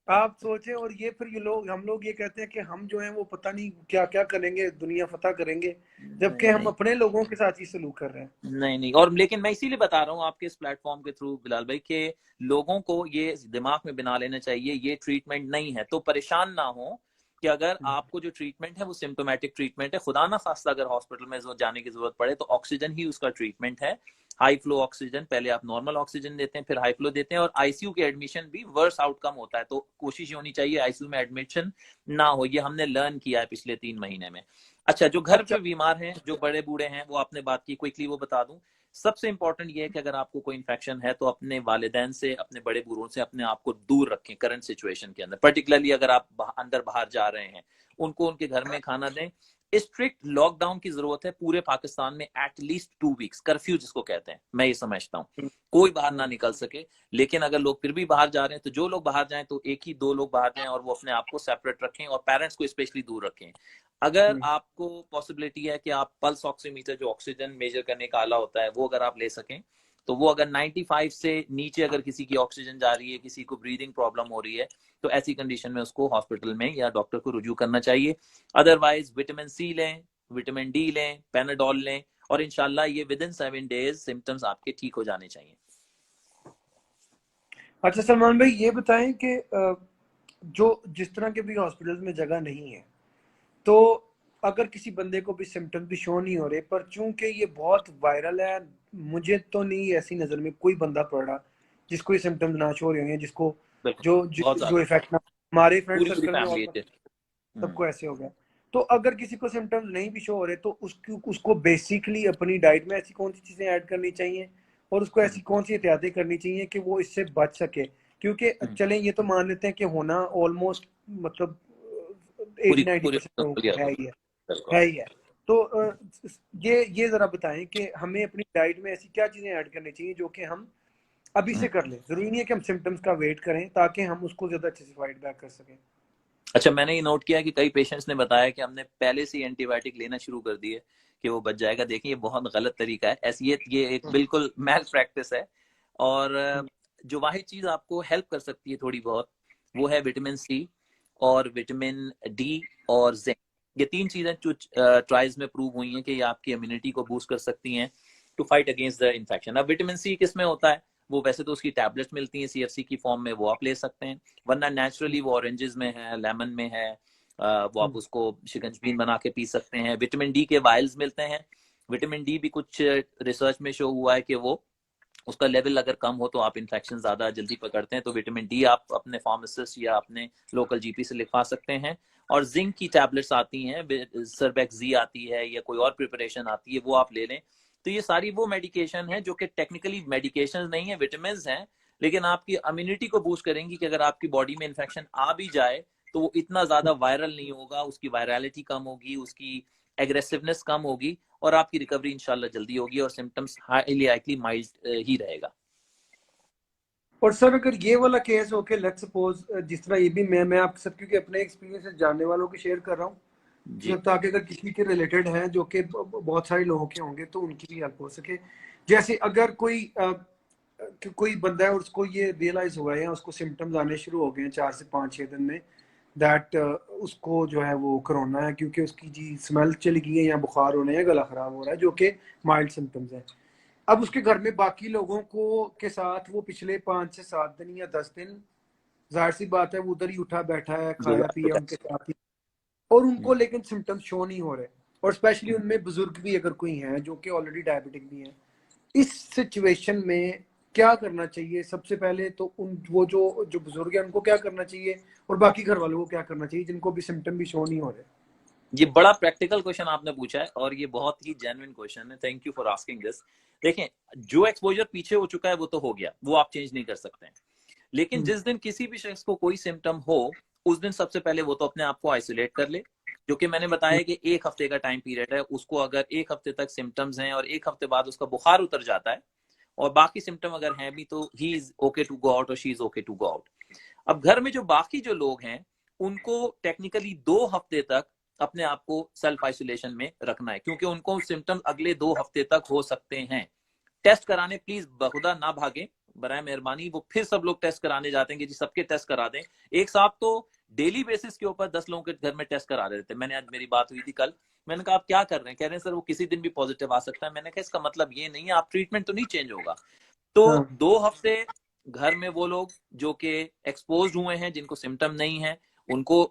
[SPEAKER 1] आप सोचें, और ये फिर ये लोग, हम लोग ये कहते हैं कि हम जो हैं वो पता नहीं क्या क्या करेंगे, दुनिया फतह करेंगे, जबकि
[SPEAKER 2] नहीं
[SPEAKER 1] हम
[SPEAKER 2] नहीं
[SPEAKER 1] अपने लोगों के साथ ही सलूक कर रहे हैं।
[SPEAKER 2] नहीं नहीं, और लेकिन मैं इसीलिए बता रहा हूँ आपके इस प्लेटफॉर्म के थ्रू बिलाल भाई के लोगों को ये दिमाग में बना लेना चाहिए ये ट्रीटमेंट नहीं है, तो परेशान ना हो कि अगर आपको जो ट्रीटमेंट है वो सिम्टोमेटिक ट्रीटमेंट है, खुदा ना खास्ता अगर हॉस्पिटल में जाने की जरूरत पड़े तो ऑक्सीजन ही उसका ट्रीटमेंट है। हाई फ्लो ऑक्सीजन, पहले आप नॉर्मल ऑक्सीजन देते हैं फिर हाई फ्लो देते हैं, और आईसीयू के एडमिशन भी वर्स आउटकम होता है, तो कोशिश ये होनी चाहिए आईसीयू में एडमिशन ना हो, ये हमने लर्न किया है पिछले 3 महीने में। अच्छा, जो घर
[SPEAKER 1] अच्छा।
[SPEAKER 2] पे बीमार हैं, जो बड़े बूढ़े हैं, वो आपने बात की, क्विकली वो बता दूं। सबसे इंपॉर्टेंट ये है कि अगर आपको कोई इन्फेक्शन है तो अपने वालिदैन से, अपने बड़े बूढ़ों से अपने आप को दूर रखें करंट सिचुएशन के अंदर, पर्टिकुलरली अगर आप अंदर बाहर जा रहे हैं, उनको उनके घर में खाना दें। स्ट्रिक्ट लॉकडाउन की जरूरत है पूरे पाकिस्तान में, एटलीस्ट 2 वीक्स कर्फ्यू जिसको कहते हैं, मैं ये समझता हूँ कोई बाहर ना निकल सके। लेकिन अगर लोग फिर भी बाहर जा रहे हैं तो जो लोग बाहर जाएं तो एक ही 2 लोग बाहर जाएं, और वो अपने आप को सेपरेट रखें और पेरेंट्स को स्पेशली दूर रखें। अगर आपको पॉसिबिलिटी है कि आप पल्स ऑक्सीमीटर जो ऑक्सीजन मेजर करने का आला होता है वो अगर आप ले सकें, तो वो अगर 95 से नीचे अगर किसी की ऑक्सीजन जा रही है, किसी को ब्रीदिंग प्रॉब्लम हो रही है, तो ऐसी कंडीशन में उसको हॉस्पिटल में या डॉक्टर को रुजू करना चाहिए। अदरवाइज विटामिन सी लें, विटामिन डी लें, पेनाडोल लें, और इंशाल्लाह ये विद इन 7 डेज सिम्टम्स आपके ठीक हो जाने चाहिए।
[SPEAKER 1] अच्छा सलमान भाई, ये बताएं कि जो जिस तरह के भी हॉस्पिटल्स में जगह नहीं है, तो अगर किसी बंदे को भी सिम्टम्स भी शो नहीं हो रहे, पर चूंकि ये बहुत वायरल है, मुझे तो नहीं ऐसी नज़र में कोई बंदा पड़ा जिसको ये सिम्टम्स ना शो हो रहे हैं, जिसको
[SPEAKER 2] बिल्कुल,
[SPEAKER 1] जो
[SPEAKER 2] बहुत
[SPEAKER 1] जो
[SPEAKER 2] ज्यादा,
[SPEAKER 1] इफेक्ट ना, हमारे फ्रेंड
[SPEAKER 2] पूरी पूरी
[SPEAKER 1] सर्कल में
[SPEAKER 2] फैमिली
[SPEAKER 1] ऑलमोस्ट
[SPEAKER 2] है।
[SPEAKER 1] सबको ऐसे हो गया। तो अगर किसी को सिम्टम्स नहीं भी शो हो रहे, तो उसको बेसिकली अपनी डाइट में ऐसी कौन सी चीज़ें ऐड करनी चाहिए, और उसको ऐसी कौन सी एहतियातें करनी चाहिए कि वो इससे बच सके? क्योंकि चलें, ये तो मान लेते हैं कि होना ऑलमोस्ट, मतलब
[SPEAKER 2] पूरी
[SPEAKER 1] 80-90%
[SPEAKER 2] पूरी
[SPEAKER 1] लोगों को है ही है,
[SPEAKER 2] बिल्कुल।
[SPEAKER 1] है ही है। तो ये जरा बताएं कि हमें अपनी डाइट में ऐसी क्या चीज़ें ऐड करनी चाहिए जो कि हम अभी से कर लें। ज़रूरी नहीं है कि हम सिम्टम्स का वेट करें, ताकि हम उसको ज़्यादा अच्छे से फाइट बैक कर सकें।
[SPEAKER 2] अच्छा, मैंने ये नोट किया कि कई पेशेंट्स ने बताया कि हमने पहले से ही एंटीबायोटिक लेना शुरू कर दिए कि वो बच जाएगा। देखिए, ये बहुत गलत तरीका है, ऐसी ये एक बिल्कुल मैल प्रैक्टिस है। और जो वाहिद चीज आपको हेल्प कर सकती है थोड़ी बहुत, वो है विटामिन सी और विटामिन डी और जिंक। ये 3 चीजें जो ट्रायल्स में प्रूव हुई हैं कि ये आपकी इम्यूनिटी को बूस्ट कर सकती हैं to fight against the infection. अब विटामिन सी किस में होता है, वो वैसे तो उसकी टैबलेट्स मिलती हैं सीएफसी की फॉर्म में, वो आप ले सकते हैं, वरना नेचुरली वो ऑरेंजेस में है, लेमन में है, वो आप उसको शिकंजबीन बना के पी सकते हैं। विटामिन डी के वायल्स मिलते हैं। विटामिन डी भी कुछ रिसर्च में शो हुआ है कि वो उसका लेवल अगर कम हो तो आप इन्फेक्शन ज्यादा जल्दी पकड़ते हैं, तो विटामिन डी आप अपने फार्मासिस्ट या अपने लोकल जीपी से लिखवा सकते हैं। और जिंक की टैबलेट्स आती हैं, सरबेक्सी आती है या कोई और प्रिपरेशन आती है, वो आप ले लें। तो ये सारी वो मेडिकेशन है जो कि टेक्निकली मेडिकेशन नहीं है, विटामिन हैं, लेकिन आपकी इम्यूनिटी को बूस्ट करेंगी कि अगर आपकी बॉडी में इन्फेक्शन आ भी जाए तो वो इतना ज्यादा वायरल नहीं होगा, उसकी वायरलिटी कम होगी, उसकी एग्रेसिवनेस कम होगी, और आपकी रिकवरी इंशाल्लाह जल्दी होगी और सिम्टम्स हाईली लाइकली माइल्ड ही रहेगा।
[SPEAKER 1] और सर, अगर ये वाला केस हो के लेट्स सपोज, जिस तरह ये भी मैं आपके साथ क्योंकि अपने एक्सपीरियंस से जानने वालों की शेयर कर रहा हूँ,
[SPEAKER 2] जी
[SPEAKER 1] ताकि अगर किसी के रिलेटेड हैं जो कि बहुत सारे लोगों के होंगे तो उनकी भी हेल्प हो सके। जैसे अगर कोई बंदा है और उसको ये रियलाइज हुआ है या उसको सिम्टम्स आने शुरू हो गए हैं 4 से 5-6 दिन में, दैट उसको जो है वो कोरोना है, क्योंकि उसकी जी स्मेल चली गई है या बुखार होने या गला खराब हो रहा है, जो कि माइल्ड सिम्टम्स हैं। अब उसके घर में बाकी लोगों को के साथ वो पिछले 5 से 7 दिन या 10 दिन, जाहिर सी बात है वो उधर ही उठा बैठा है, खाया पिया उनके साथ ही, और उनको लेकिन सिम्टम्स शो नहीं हो रहे। और स्पेशली उनमें बुजुर्ग भी अगर कोई हैं जो कि ऑलरेडी डायबिटिक भी हैं, इस सिचुएशन में क्या करना चाहिए? सबसे पहले तो उन वो जो जो बुजुर्ग हैं उनको क्या करना चाहिए, और बाकी घर वालों को क्या करना चाहिए जिनको भी सिम्टम भी शो नहीं हो रहे?
[SPEAKER 2] ये बड़ा प्रैक्टिकल क्वेश्चन आपने पूछा है और ये बहुत ही जेन्युइन क्वेश्चन है, thank you for asking this. देखें, जो एक्सपोजर पीछे हो चुका है वो तो हो गया, वो आप चेंज नहीं कर सकते हैं। लेकिन जिस दिन किसी भी शख्स को कोई सिम्टम हो, उस दिन सबसे पहले वो तो अपने आप को आइसोलेट कर ले, जो कि मैंने बताया कि 1 हफ्ते का टाइम पीरियड है उसको। अगर 1 हफ्ते तक सिम्टम्स हैं और 1 हफ्ते बाद उसका बुखार उतर जाता है और बाकी सिम्टम अगर हैं भी, तो he is okay to go out और she is okay to go out. अब घर में जो बाकी जो लोग हैं उनको टेक्निकली 2 हफ्ते तक अपने आप को सेल्फ आइसोलेशन में रखना है, क्योंकि उनको सिम्टम अगले 2 हफ्ते तक हो सकते हैं। टेस्ट कराने प्लीज बखुदा ना भागे, बराए मेहरबानी वो फिर सब लोग टेस्ट कराने जाते हैं कि जी सबके टेस्ट करा दें। एक साहब तो डेली बेसिस के ऊपर 10 लोगों के घर में टेस्ट करा रहे थे। मैंने आज, मेरी बात हुई थी कल, मैंने कहा आप क्या कर रहे हैं? कह रहे हैं सर वो किसी दिन भी पॉजिटिव आ सकता है। मैंने कहा इसका मतलब ये नहीं है, आप ट्रीटमेंट तो नहीं चेंज होगा। तो
[SPEAKER 1] हाँ
[SPEAKER 2] 2 हफ्ते घर में वो लोग जो कि एक्सपोज हुए हैं, जिनको सिम्टम नहीं है, उनको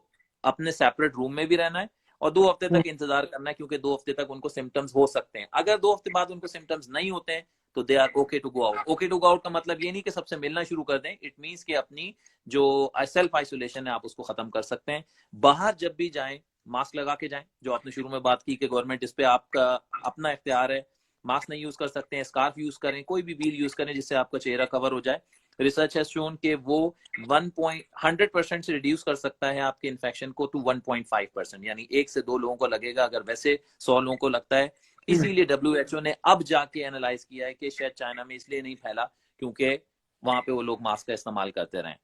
[SPEAKER 2] अपने सेपरेट रूम में भी रहना है और 2 हफ्ते तक इंतजार करना है, क्योंकि 2 हफ्ते तक उनको सिम्टम्स हो सकते हैं। अगर 2 हफ्ते बाद उनको सिम्टम्स नहीं होते हैं तो they are okay to go out. Okay to go out का मतलब ये नहीं कि सबसे मिलना शुरू कर दें, इट मीन्स कि अपनी जो सेल्फ आइसोलेशन है आप उसको खत्म कर सकते हैं। बाहर जब भी जाएं मास्क लगा के जाएं, जो आपने शुरू में बात की कि गवर्नमेंट इस पे आपका अपना इख्तियार है। मास्क नहीं यूज कर सकते हैं, स्कार्फ यूज करें, कोई भी व्हील यूज करें जिससे आपका चेहरा कवर हो जाए। रिसर्च हैज शोन कि वो 100% से रिड्यूस कर सकता है आपके इन्फेक्शन को टू 1.5%, यानी 1 से 2 लोगों को लगेगा अगर वैसे 100 लोगों को लगता है। इसीलिए WHO ने अब जाके एनालाइज किया है कि शायद चाइना में इसलिए नहीं फैला क्योंकि वहां पे वो लोग मास्क का इस्तेमाल करते रहे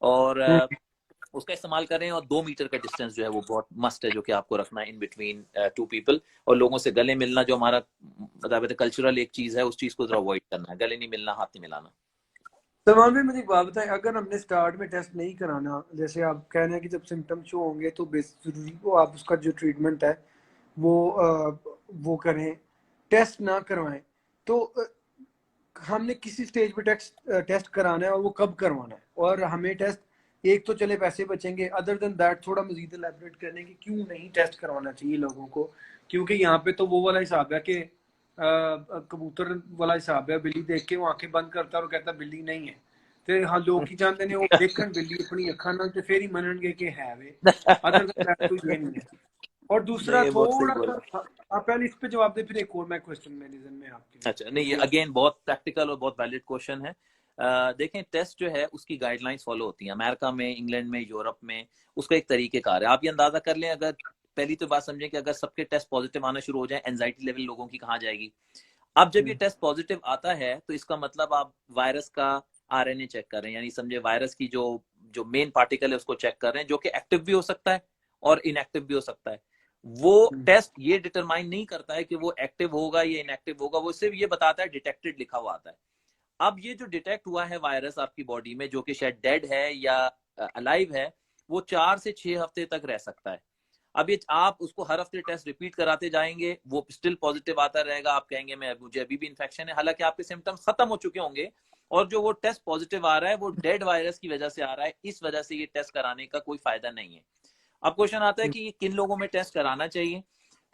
[SPEAKER 2] और उसका इस्तेमाल करें। और 2 मीटर का डिस्टेंस जो है वो बहुत मस्ट है, जो कि आपको रखना है इन बिटवीन 2 पीपल। और लोगों से गले मिलना, जो हमारा मतलब कल्चरल एक चीज है, उस चीज को जरा अवॉइड करना है, गले नहीं मिलना, हाथ नहीं मिलाना।
[SPEAKER 1] सलमान भाई मुझे एक बात बताएं, अगर हमने स्टार्ट में टेस्ट नहीं कराना, जैसे आप कह रहे हैं कि जब सिम्टम शो होंगे तो जरूरी वो आप उसका जो ट्रीटमेंट है वो करें, टेस्ट ना करवाएं, तो हमने किसी स्टेज पे टेस्ट कराना है और वो कब करवाना है? और हमें टेस्ट एक तो चले पैसे बचेंगे, अदर देन दैट थोड़ा मजीद एलैबोरेट करने की क्यों नहीं टेस्ट करवाना चाहिए लोगों को? क्योंकि यहाँ पे तो वो वाला हिसाब है कि कबूतर वाला हिसाब है, बिल्ली देख के वो आंखें बंद करता है और कहता बिल्ली नहीं है। ਤੇ ਹਾਂ ਲੋਕੀ ਚਾਹੁੰਦੇ ਨੇ ਉਹ ਦੇਖਣ ਬਿੱਲੀ ਆਪਣੀ ਅੱਖਾਂ ਨਾਲ ਤੇ ਫੇਰ ਹੀ ਮੰਨਣਗੇ ਕਿ ਹੈ ਵੇ, अदर देन दैट कोई ये नहीं है। और दूसरा
[SPEAKER 2] नहीं, ये बहुत सही
[SPEAKER 1] थोड़ा
[SPEAKER 2] बोला।
[SPEAKER 1] सा आप पहले इस पे जवाब दे, फिर एक और मैं क्वेश्चन मेरे जहन में आपके लिए
[SPEAKER 2] अच्छा, नहीं, ये
[SPEAKER 1] एक और।
[SPEAKER 2] अगेन बहुत प्रैक्टिकल और बहुत वैलिड क्वेश्चन है। देखें, टेस्ट जो है उसकी गाइडलाइंस फॉलो होती हैं अमेरिका में, इंग्लैंड में, यूरोप में। उसका एक तरीकेकार है। आप ये अंदाजा कर लें, अगर पहली तो बात समझें कि अगर सबके टेस्ट पॉजिटिव आना शुरू हो जाए, एंजाइटी लेवल लोगों की कहाँ जाएगी। अब जब ये टेस्ट पॉजिटिव आता है तो इसका मतलब आप वायरस का RNA चेक कर रहे हैं, यानी समझे वायरस की जो जो मेन पार्टिकल है उसको चेक कर रहे हैं, जो कि एक्टिव भी हो सकता है और इनएक्टिव भी हो सकता है। वो टेस्ट ये डिटरमाइन नहीं करता है कि वो एक्टिव होगा या इनएक्टिव होगा, वो सिर्फ ये बताता है डिटेक्टेड लिखा हुआ आता है। अब ये जो डिटेक्ट हुआ है वायरस आपकी बॉडी में, जो कि शायद डेड है या अलाइव है, वो 4 से 6 हफ्ते तक रह सकता है। अब ये आप उसको हर हफ्ते टेस्ट रिपीट कराते जाएंगे, वो स्टिल पॉजिटिव आता रहेगा, आप कहेंगे मैं मुझे अभी भी इन्फेक्शन है, हालांकि आपके सिम्टम्स खत्म हो चुके होंगे और जो वो टेस्ट पॉजिटिव आ रहा है वो डेड वायरस की वजह से आ रहा है। इस वजह से ये टेस्ट कराने का कोई फायदा नहीं है। अब क्वेश्चन आता है कि ये किन लोगों में टेस्ट कराना चाहिए।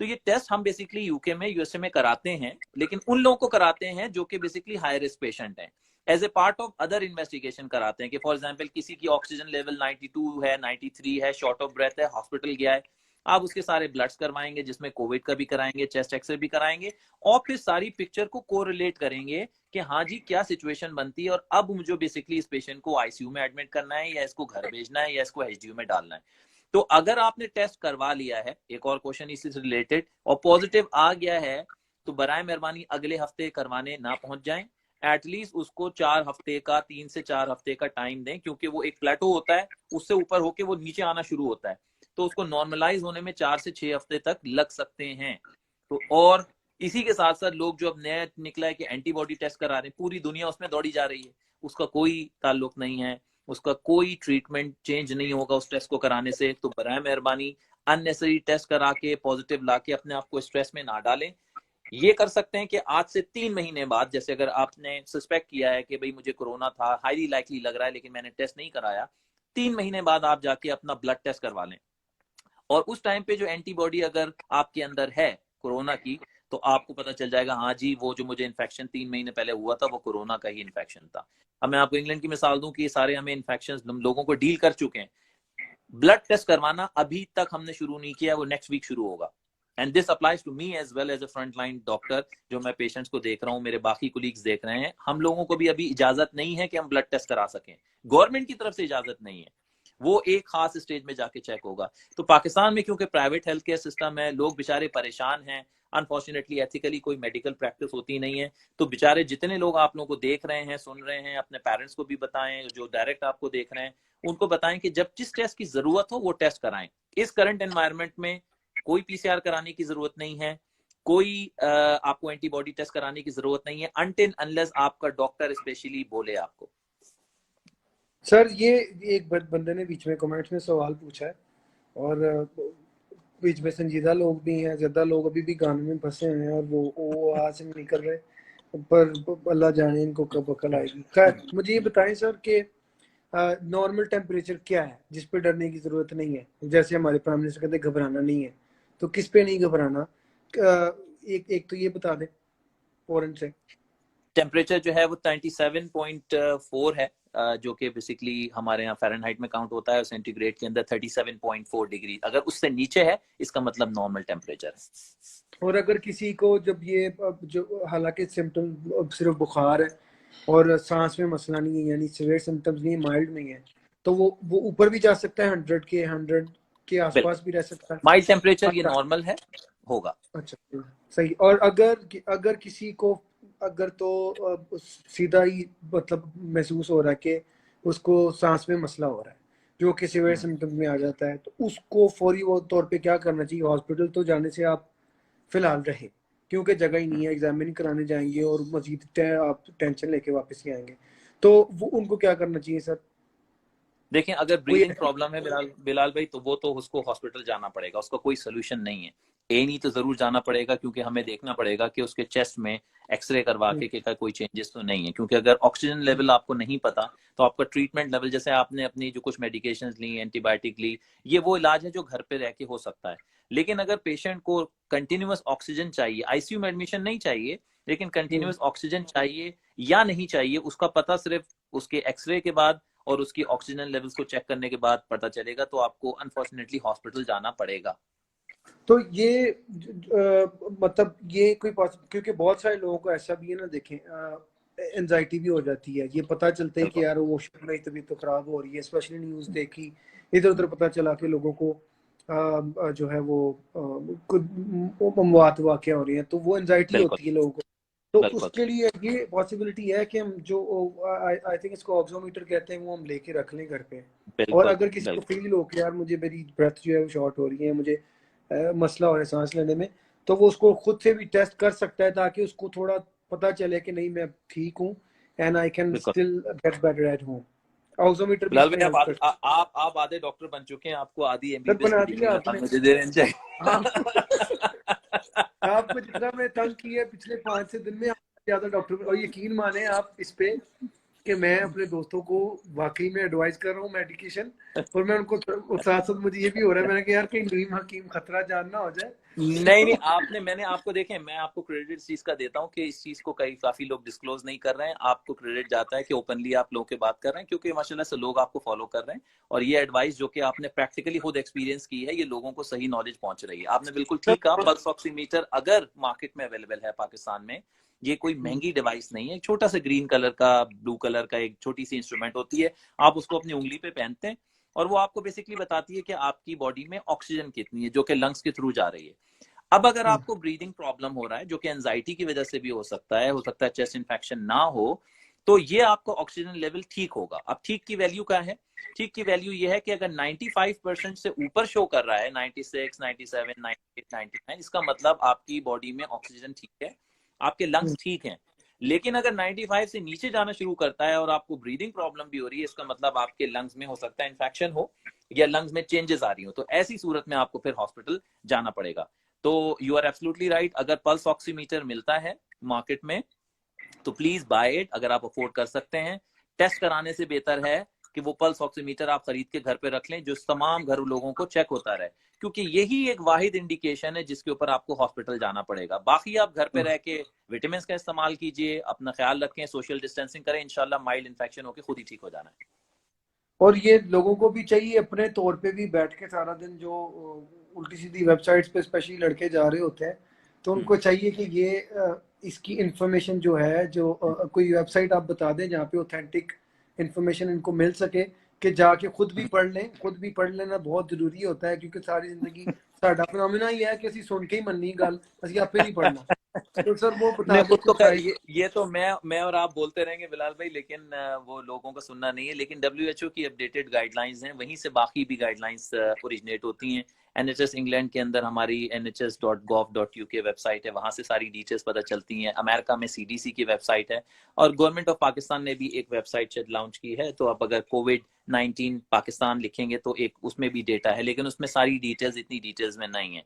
[SPEAKER 2] तो ये टेस्ट हम बेसिकली यूके में, यूएसए में कराते हैं, लेकिन उन लोगों को कराते हैं जो कि बेसिकली हाई रिस्क पेशेंट हैं। As a part of other investigation कराते हैं कि फॉर एग्जांपल किसी की ऑक्सीजन लेवल 92 है, 93 है, शॉर्ट ऑफ ब्रेथ है, हॉस्पिटल गया है, आप उसके सारे ब्लड्स करवाएंगे, जिसमें कोविड का भी कराएंगे, चेस्ट एक्सरे भी कराएंगे, और फिर सारी पिक्चर को कोरिलेट करेंगे कि हाँ जी क्या सिचुएशन बनती है और अब मुझे बेसिकली इस पेशेंट को आईसीयू में एडमिट करना है या इसको घर भेजना है या इसको एचडीयू में डालना है। तो अगर आपने टेस्ट करवा लिया है, एक और क्वेश्चन इसी से रिलेटेड, और पॉजिटिव आ गया है, तो बराए मेहरबानी अगले हफ्ते करवाने ना पहुंच जाएं। एटलीस्ट उसको 4 हफ्ते का, 3 से 4 हफ्ते का टाइम दें, क्योंकि वो एक प्लेटो होता है, उससे ऊपर होके वो नीचे आना शुरू होता है, तो उसको नॉर्मलाइज होने में 4 से 6 हफ्ते तक लग सकते हैं। तो और इसी के साथ साथ लोग जो अब नया निकला है कि एंटीबॉडी टेस्ट करा रहे हैं, पूरी दुनिया उसमें दौड़ी जा रही है, उसका कोई ताल्लुक नहीं है, उसका कोई ट्रीटमेंट चेंज नहीं होगा उस टेस्ट को कराने से। तो बराए मेहरबानी अननेसेसरी टेस्ट करा के पॉजिटिव लाके अपने आप को स्ट्रेस में ना डालें। ये कर सकते हैं कि आज से 3 महीने बाद, जैसे अगर आपने सस्पेक्ट किया है कि भाई मुझे कोरोना था, हाईली लाइकली लग रहा है, लेकिन मैंने टेस्ट नहीं कराया, 3 महीने बाद आप जाके अपना ब्लड टेस्ट करवा लें। और उस टाइम पे जो एंटीबॉडी अगर आपके अंदर है कोरोना की, तो आपको पता चल जाएगा हाँ जी वो जो मुझे इन्फेक्शन 3 महीने पहले हुआ था वो कोरोना का ही इन्फेक्शन था। अब मैं आपको इंग्लैंड की मिसाल दूं कि ये सारे हमें इन्फेक्शन लोगों को डील कर चुके हैं। ब्लड टेस्ट करवाना अभी तक हमने शुरू नहीं किया, वो नेक्स्ट वीक शुरू होगा। And this applies to me as well as a front line doctor, जो मैं पेशेंट्स को देख रहा हूँ, मेरे बाकी कोलीग्स देख रहे हैं, हम लोगों को भी अभी इजाजत नहीं है कि हम ब्लड टेस्ट करा सकें, गवर्नमेंट की तरफ से इजाजत नहीं है, वो एक खास स्टेज में जाके चेक होगा। तो पाकिस्तान में क्योंकि प्राइवेट हेल्थ केयर सिस्टम है, लोग बेचारे परेशान हैं, अनफॉर्चुनेटली एथिकली कोई मेडिकल प्रैक्टिस होती नहीं है, तो बेचारे जितने लोग आप लोगों को देख रहे हैं, सुन रहे हैं, अपने पेरेंट्स को भी बताएं, जो डायरेक्ट आपको देख रहे हैं उनको बताएं कि जब जिस टेस्ट की जरूरत हो वो टेस्ट कराएं। इस करंट एनवायरनमेंट में कोई PCR कराने की जरूरत नहीं है, कोई आपको एंटीबॉडी टेस्ट कराने की जरूरत नहीं है अनटिल अनलेस आपका डॉक्टर स्पेशली बोले आपको।
[SPEAKER 1] सर ये एक बंदे ने बीच में कमेंट्स में सवाल पूछा है, और बीच में संजीदा लोग भी हैं, ज्यादा लोग अभी भी गाने में फंसे हुए हैं और वो आज से नहीं कर रहे, पर अल्लाह जाने इनको कब अकल आएगी। खैर मुझे ये बताएं सर कि नॉर्मल टेम्परेचर क्या है जिस पे डरने की जरूरत नहीं है? जैसे हमारे प्राइम मिनिस्टर कहते हैं घबराना नहीं है, तो किस पे नहीं घबराना? एक तो ये बता दें फौरन से।
[SPEAKER 2] टेम्परेचर जो है वो 97.4 है, जो कि बेसिकली हमारे यहाँ फ़ारेनहाइट में काउंट होता है, और सेंटीग्रेड के अंदर 37.4 डिग्री। अगर उससे नीचे है इसका मतलब नॉर्मल टेम्परेचर है।
[SPEAKER 1] और अगर किसी को जब ये जो हालांकि सिम्टम सिर्फ बुखार है और सांस में मसला नहीं है, यानी सिवियर सिम्टम्स नहीं, माइल्ड में है, तो वो ऊपर भी जा सकता है, 100 के आसपास भी रह सकता है।
[SPEAKER 2] माइल्ड टेम्परेचर ये
[SPEAKER 1] अच्छा
[SPEAKER 2] नॉर्मल है, होगा।
[SPEAKER 1] अच्छा सही। और अगर किसी को अगर तो सीधा ही मतलब महसूस हो रहा है कि उसको सांस में मसला हो रहा है जो कि सिवियर सिम्टम्स में आ जाता है, तो उसको फौरी तौर पे क्या करना चाहिए? हॉस्पिटल तो जाने से आप फिलहाल रहे, क्योंकि जगह ही नहीं है, एग्जामिन कराने जाएंगे और मजीद आप टेंशन लेके वापस ही आएंगे, तो वो उनको क्या करना चाहिए सर?
[SPEAKER 2] देखिए अगर ब्रीदिंग प्रॉब्लम है बिलाल भाई, तो वो तो उसको हॉस्पिटल जाना पड़ेगा, उसका कोई सोल्यूशन नहीं है। नहीं तो जरूर जाना पड़ेगा, क्योंकि हमें देखना पड़ेगा कि उसके चेस्ट में एक्सरे करवा के कोई चेंजेस तो नहीं है, क्योंकि अगर ऑक्सीजन लेवल आपको नहीं पता तो आपका ट्रीटमेंट लेवल, जैसे आपने अपनी जो कुछ मेडिकेशन ली, एंटीबायोटिक ली, ये वो इलाज है जो घर पे रह के हो सकता है। लेकिन अगर पेशेंट को कंटिन्यूअस ऑक्सीजन चाहिए, आईसीयू में एडमिशन नहीं चाहिए, लेकिन कंटिन्यूअस ऑक्सीजन चाहिए या नहीं चाहिए, उसका पता सिर्फ उसके एक्सरे के बाद और उसकी ऑक्सीजन लेवल्स को चेक करने के बाद पता चलेगा, तो आपको अनफॉर्चुनेटली हॉस्पिटल जाना पड़ेगा।
[SPEAKER 1] तो ये मतलब ये कोई क्योंकि बहुत सारे लोगों को ऐसा भी है ना, देखें एंजाइटी भी हो जाती है, ये पता चलता है कि यार वो मेरी तबीयत तो खराब हो रही है, स्पेशली न्यूज़ देखी, इधर उधर पता चला कि लोगों को जो है वो अमवात वाक़या हो रही है, तो वो एंजाइटी होती है लोगों को। तो उसके लिए ये पॉसिबिलिटी है कि हम जो आई थिंक इसको ऑक्सीमीटर कहते हैं, वो हम लेके रख लें घर पे। और अगर किसी को फील हो कि यार मुझे मेरी ब्रेथ जो है वो शॉर्ट हो रही है, मुझे मसला हो रहा है सांस लेने में, तो वो उसको खुद से भी टेस्ट कर सकता है, ताकि उसको थोड़ा पता चले कि नहीं मैं ठीक हूँ, and I can still get better at home. Oximeter भी इसमें हेल्प करता है।
[SPEAKER 2] आप आधे डॉक्टर बन चुके हैं, आपको आधी
[SPEAKER 1] सर
[SPEAKER 2] एमबीबीएस
[SPEAKER 1] बना
[SPEAKER 2] की
[SPEAKER 1] दिया
[SPEAKER 2] डिग्री
[SPEAKER 1] आपने।
[SPEAKER 2] मुझे दे देनी
[SPEAKER 1] आपको जितना मैं तंग किया पिछले 5-6 दिन में, ज्यादा डॉक्टर, और यकीन माने आप इस पे कि मैं अपने दोस्तों को वाकई में एडवाइस कर रहा हूँ मेडिकेशन, और मैं उनको साथ साथ मुझे ये भी हो रहा है, मैंने कहा यार कहीं नीम हकीम खतरा जानना हो जाए।
[SPEAKER 2] नहीं, मैंने आपको देखें, मैं आपको क्रेडिट इस चीज का देता हूँ कि इस चीज को काफी लोग डिस्क्लोज नहीं कर रहे हैं, आपको क्रेडिट जाता है कि ओपनली आप लोगों के बात कर रहे हैं, क्योंकि माशाल्लाह से लोग आपको फॉलो कर रहे हैं, और ये एडवाइस जो कि आपने प्रैक्टिकली खुद एक्सपीरियंस की है, ये लोगों को सही नॉलेज पहुंच रही है। आपने बिल्कुल ठीक कहा, पल्स ऑक्सीमीटर अगर मार्केट में अवेलेबल है पाकिस्तान में, ये कोई महंगी डिवाइस नहीं है, छोटा सा ग्रीन कलर का, ब्लू कलर का एक छोटी सी इंस्ट्रूमेंट होती है, आप उसको अपनी उंगली पे पहनते हैं और वो आपको बेसिकली बताती है कि आपकी बॉडी में ऑक्सीजन कितनी है, जो कि लंग्स के थ्रू जा रही है। अब अगर आपको ब्रीदिंग प्रॉब्लम हो रहा है, जो कि एंजाइटी की वजह से भी हो सकता है चेस्ट इन्फेक्शन ना हो, तो ये आपका ऑक्सीजन लेवल ठीक होगा। अब ठीक की वैल्यू क्या है? ठीक की वैल्यू ये है कि अगर 95% से ऊपर शो कर रहा है, 96, 97, 98, 99, इसका मतलब आपकी बॉडी में ऑक्सीजन ठीक है, आपके लंग्स ठीक हैं। लेकिन अगर 95 से नीचे जाना शुरू करता है और आपको ब्रीदिंग प्रॉब्लम भी हो रही है, इसका मतलब आपके लंग्स में हो सकता है इन्फेक्शन हो या लंग्स में चेंजेस आ रही हो, तो ऐसी सूरत में आपको फिर हॉस्पिटल जाना पड़ेगा। तो यू आर एब्सोल्युटली राइट, अगर पल्स ऑक्सीमीटर मिलता है मार्केट में तो प्लीज बाय इट, अगर आप अफोर्ड कर सकते हैं। टेस्ट कराने से बेहतर है कि वो पल्स ऑक्सीमीटर आप खरीद के घर पे रख लें, जो तमाम घर लोगों को चेक होता रहे, क्योंकि यही एक वाहिद इंडिकेशन है जिसके ऊपर आपको हॉस्पिटल जाना पड़ेगा। बाकी आप घर पे रह के विटामिन का इस्तेमाल कीजिए, अपना ख्याल रखें, सोशल डिस्टेंसिंग करें, इंशाल्लाह माइल्ड इन्फेक्शन होकर खुद ही ठीक हो जाना है।
[SPEAKER 1] और ये लोगों को भी चाहिए अपने तौर पे भी बैठ के सारा दिन, जो उल्टी सीधी वेबसाइट्स पे स्पेशली लड़के जा रहे होते हैं, तो उनको चाहिए कि ये इसकी इंफॉर्मेशन जो है, जो कोई वेबसाइट आप बता दें जहाँ पे ऑथेंटिक इंफॉर्मेशन इनको मिल सके, कि जाके खुद भी पढ़ लें। खुद भी पढ़ लेना बहुत जरूरी होता है, क्योंकि सारी जिंदगी साडा फिनोमेना ही है कि ਅਸੀਂ सुन के ही मननी गल, ਅਸੀਂ आपे नहीं पढ़ना। तो सर वो बता
[SPEAKER 2] मैं
[SPEAKER 1] दे
[SPEAKER 2] खुद को
[SPEAKER 1] कुछ आई।
[SPEAKER 2] ये तो मैं और आप बोलते रहेंगे बिलाल भाई, लेकिन वो लोगों का सुनना नहीं है। लेकिन डब्ल्यूएचओ की अपडेटेड गाइडलाइंस हैं, वहीं से बाकी भी गाइडलाइंस ओरिजिनेट होती हैं। एनएचएस इंग्लैंड के अंदर हमारी nhs.gov.uk वेबसाइट है, वहां से सारी डिटेल्स पता चलती हैं। अमेरिका में सीडीसी की वेबसाइट है, और गवर्नमेंट ऑफ पाकिस्तान ने भी एक वेबसाइट शायद लॉन्च की है। तो आप अगर कोविड-19 पाकिस्तान लिखेंगे तो एक उसमें भी डेटा है, लेकिन उसमें सारी डिटेल्स इतनी डिटेल्स में नहीं है।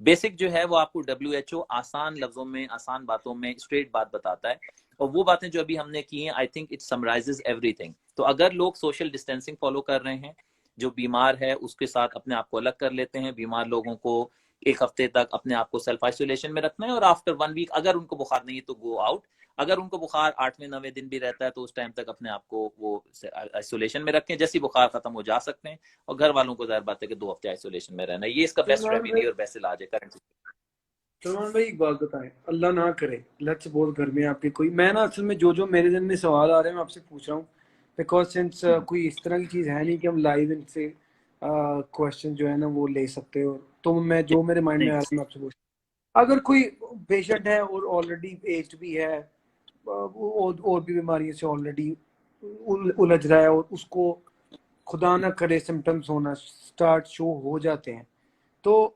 [SPEAKER 2] बेसिक जो है वो आपको डब्ल्यूएचओ आसान लफ्जों में, आसान बातों में स्ट्रेट बात बताता है। और वो बातें जो अभी हमने की हैं, I think it summarises everything. तो अगर लोग सोशल डिस्टेंसिंग फॉलो कर रहे हैं, जो बीमार है उसके साथ अपने आप को अलग कर लेते हैं, बीमार लोगों को एक हफ्ते तक अपने आप को सेल्फ आइसोलेशन में रखना है, और आफ्टर 1 वीक अगर उनको बुखार नहीं है तो गो आउट। अगर उनको बुखार 8वें 9वें दिन भी रहता है तो उस टाइम तक अपने आप को वो आइसोलेशन में रखें। जैसे बुखार खत्म हो जा सकते हैं, और घर वालों को जाहिर बात है कि 2 हफ्ते आइसोलेशन में रहना है। ये इसका बेस्ट
[SPEAKER 1] सलमान भाई,
[SPEAKER 2] रेमेडी और बेस्ट इलाज है करंट।
[SPEAKER 1] सलमान भाई एक बात बताएं, अल्लाह ना करे लक्ष्य बहुत घर में आपके कोई, मैं ना असल में जो जो मेरे दिन में सवाल आ रहे हैं मैं आपसे पूछ रहा हूँ, बिकॉज सिंस कोई इस तरह की चीज़ है नहीं कि हम लाइव इनसे क्वेश्चन जो है ना वो ले सकते हो। तो मैं जो मेरे माइंड में आ रहा है मैं आपसे पूछ, अगर कोई पेशेंट है और ऑलरेडी एज्ड भी है, वो और भी बीमारियों से ऑलरेडी उलझ रहा है, और उसको खुदा ना करे सिम्टम्स होना स्टार्ट शो हो जाते हैं, तो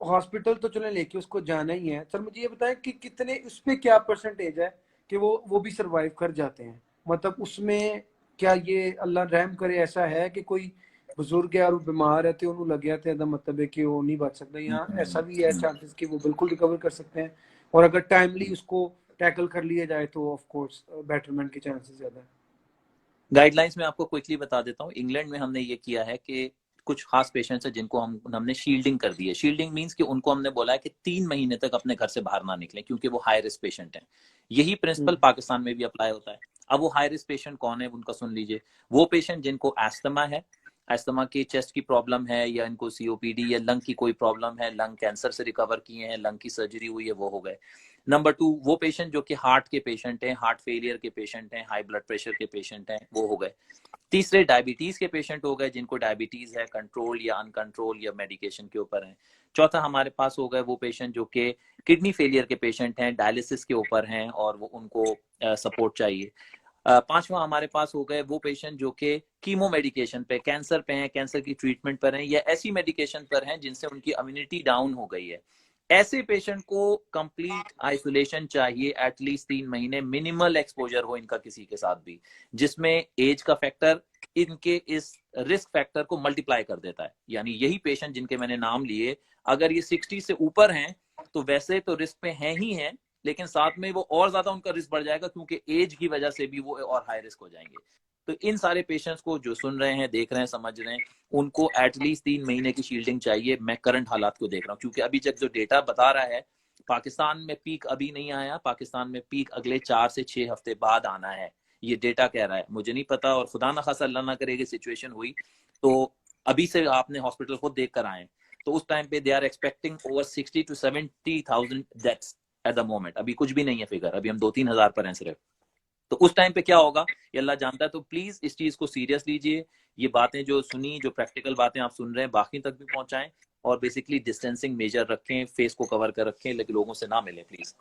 [SPEAKER 1] हॉस्पिटल तो चले लेके उसको जाना ही है। सर मुझे ये बताएं कि कितने उसमें क्या परसेंटेज है कि वो भी सरवाइव कर जाते हैं, मतलब उसमें क्या ये अल्लाह रहम करे ऐसा है कि कोई बुजुर्ग है और वो बीमार है तो उन्होंने लग गया था मतलब है कि वो नहीं बच सकता, यहाँ ऐसा भी है चांसेस कि वो बिल्कुल रिकवर कर सकते हैं, और अगर टाइमली उसको टैकल कर लिया जाए तो ऑफ कोर्स बेटरमेंट के चांसेस ज्यादा है।
[SPEAKER 2] गाइडलाइंस में आपको क्विकली बता देता हूँ। इंग्लैंड में हमने ये किया है कि कुछ खास पेशेंट्स हैं जिनको हमने शील्डिंग कर दी है। शील्डिंग मींस कि उनको हमने बोला है कि 3 महीने तक अपने घर से बाहर ना निकलें, क्योंकि वो हाई रिस्क पेशेंट हैं। यही प्रिंसिपल पाकिस्तान में भी अप्लाई होता है। अब वो हाई रिस्क पेशेंट कौन है उनका सुन लीजिए। वो पेशेंट जिनको एस्थमा है, एस्थमा की चेस्ट की प्रॉब्लम है, या इनको सीओपीडी या लंग की कोई प्रॉब्लम है, लंग कैंसर से रिकवर किए हैं, लंग की सर्जरी हुई है, वो हो गए। नंबर 2, वो पेशेंट जो कि हार्ट के पेशेंट हैं, हार्ट फेलियर के पेशेंट हैं, हाई ब्लड प्रेशर के पेशेंट हैं, वो हो गए। तीसरे डायबिटीज के पेशेंट हो गए, जिनको डायबिटीज है, कंट्रोल या अनकंट्रोल या मेडिकेशन के ऊपर है। चौथा हमारे पास हो गए वो पेशेंट जो कि किडनी फेलियर के पेशेंट हैं, डायलिसिस के ऊपर हैं, और वो उनको सपोर्ट चाहिए। पांचवा हमारे पास हो गए वो पेशेंट जो कि कीमो मेडिकेशन पे, कैंसर पे हैं, कैंसर की ट्रीटमेंट पर हैं, या ऐसी मेडिकेशन पर हैं जिनसे उनकी इम्यूनिटी डाउन हो गई है। ऐसे पेशेंट को कंप्लीट आइसोलेशन चाहिए, एटलीस्ट 3 महीने, मिनिमल एक्सपोजर हो इनका किसी के साथ भी, जिसमें एज का फैक्टर इनके इस रिस्क फैक्टर को मल्टीप्लाई कर देता है। यानी यही पेशेंट जिनके मैंने नाम लिए, अगर ये 60 से ऊपर हैं तो वैसे तो रिस्क पे हैं ही हैं, लेकिन साथ में वो और ज्यादा उनका रिस्क बढ़ जाएगा, क्योंकि एज की वजह से भी वो और हाई रिस्क हो जाएंगे। तो इन सारे पेशेंट्स को जो सुन रहे हैं, देख रहे हैं, समझ रहे हैं, उनको एटलीस्ट 3 महीने की शील्डिंग चाहिए। मैं करंट हालात को देख रहा हूँ, क्योंकि अभी तक जो डेटा बता रहा है, पाकिस्तान में पीक अभी नहीं आया, पाकिस्तान में पीक अगले 4 से 6 हफ्ते बाद आना है, ये डेटा कह रहा है। मुझे नहीं पता, और खुदा ना खासा अल्लाह ना करेगी सिचुएशन हुई तो अभी से आपने हॉस्पिटल को देख कर आए, तो उस टाइम पे they are expecting over 60 to 70,000 deaths at the moment. अभी कुछ भी नहीं है फिगर, अभी हम 2-3 हजार पर हैं सिर्फ। तो उस टाइम पे क्या होगा ये अल्लाह जानता है। तो प्लीज इस चीज को सीरियस लीजिए। ये बातें जो सुनी, जो प्रैक्टिकल बातें आप सुन रहे हैं, बाकी तक भी पहुंचाएं, और बेसिकली डिस्टेंसिंग मेजर रखें, फेस को कवर कर रखें, लेकिन लोगों से ना मिले प्लीज।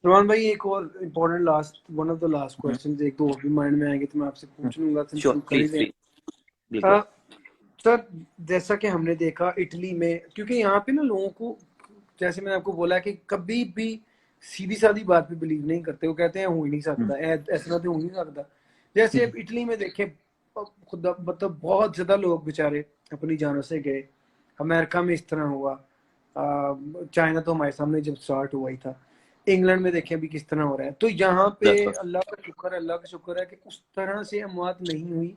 [SPEAKER 1] रोहन भाई एक और important last one of the last question, एक दो और भी माइंड में आएंगे तो मैं आपसे पूछ लूंगा, सिंस
[SPEAKER 2] श्योर,
[SPEAKER 1] हम कर ही
[SPEAKER 2] प्लीज
[SPEAKER 1] रहे
[SPEAKER 2] प्लीज,
[SPEAKER 1] हैं।
[SPEAKER 2] बिल्कुल।
[SPEAKER 1] सर जैसा कि हमने देखा इटली में, क्योंकि यहाँ पे ना लोगों को, जैसे मैंने आपको बोला कि कभी भी सीधी सादी बात पे बिलीव नहीं करते, वो कहते हैं हो ही नहीं सकता, ऐसा तो हो नहीं सकता। जैसे अब इटली में देखें, खुद मतलब बहुत ज्यादा लोग बेचारे अपनी जानों से गए। अमेरिका में इस तरह हुआ, चाइना तो हमारे सामने जब स्टार्ट हुआ ही था, इंग्लैंड में देखें अभी किस तरह हो रहा है। तो यहाँ पे अल्लाह का शुक्र है, अल्लाह का शुक्र है कि उस तरह से अमवात नहीं हुई।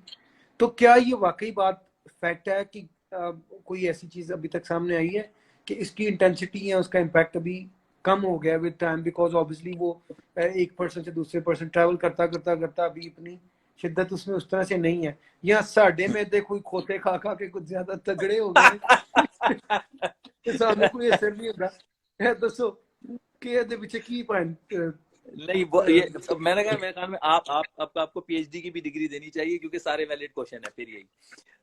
[SPEAKER 1] तो क्या ये वाकई बात फैक्ट है कि कोई ऐसी चीज अभी तक सामने आई है कि इसकी इंटेंसिटी या उसका इम्पैक्ट अभी कम हो गया विद टाइम, बिकॉज ऑब्वियसली वो एक पर्सन से दूसरे पर्सन ट्रैवल करता करता करता अभी इतनी शिद्दत उसमें उस तरह से नहीं है, या साढ़े में दे कोई खोते खा खा के कुछ ज्यादा तगड़े हो गए सानू कोई असर नहीं होता है। दसो कि ਇਹਦੇ ਪਿੱਛੇ ਕੀ
[SPEAKER 2] नहीं वो ये मैंने कहा, मेरे ख्याल में आप आपको पीएचडी की भी डिग्री देनी चाहिए, क्योंकि सारे वैलिड क्वेश्चन है फिर यही।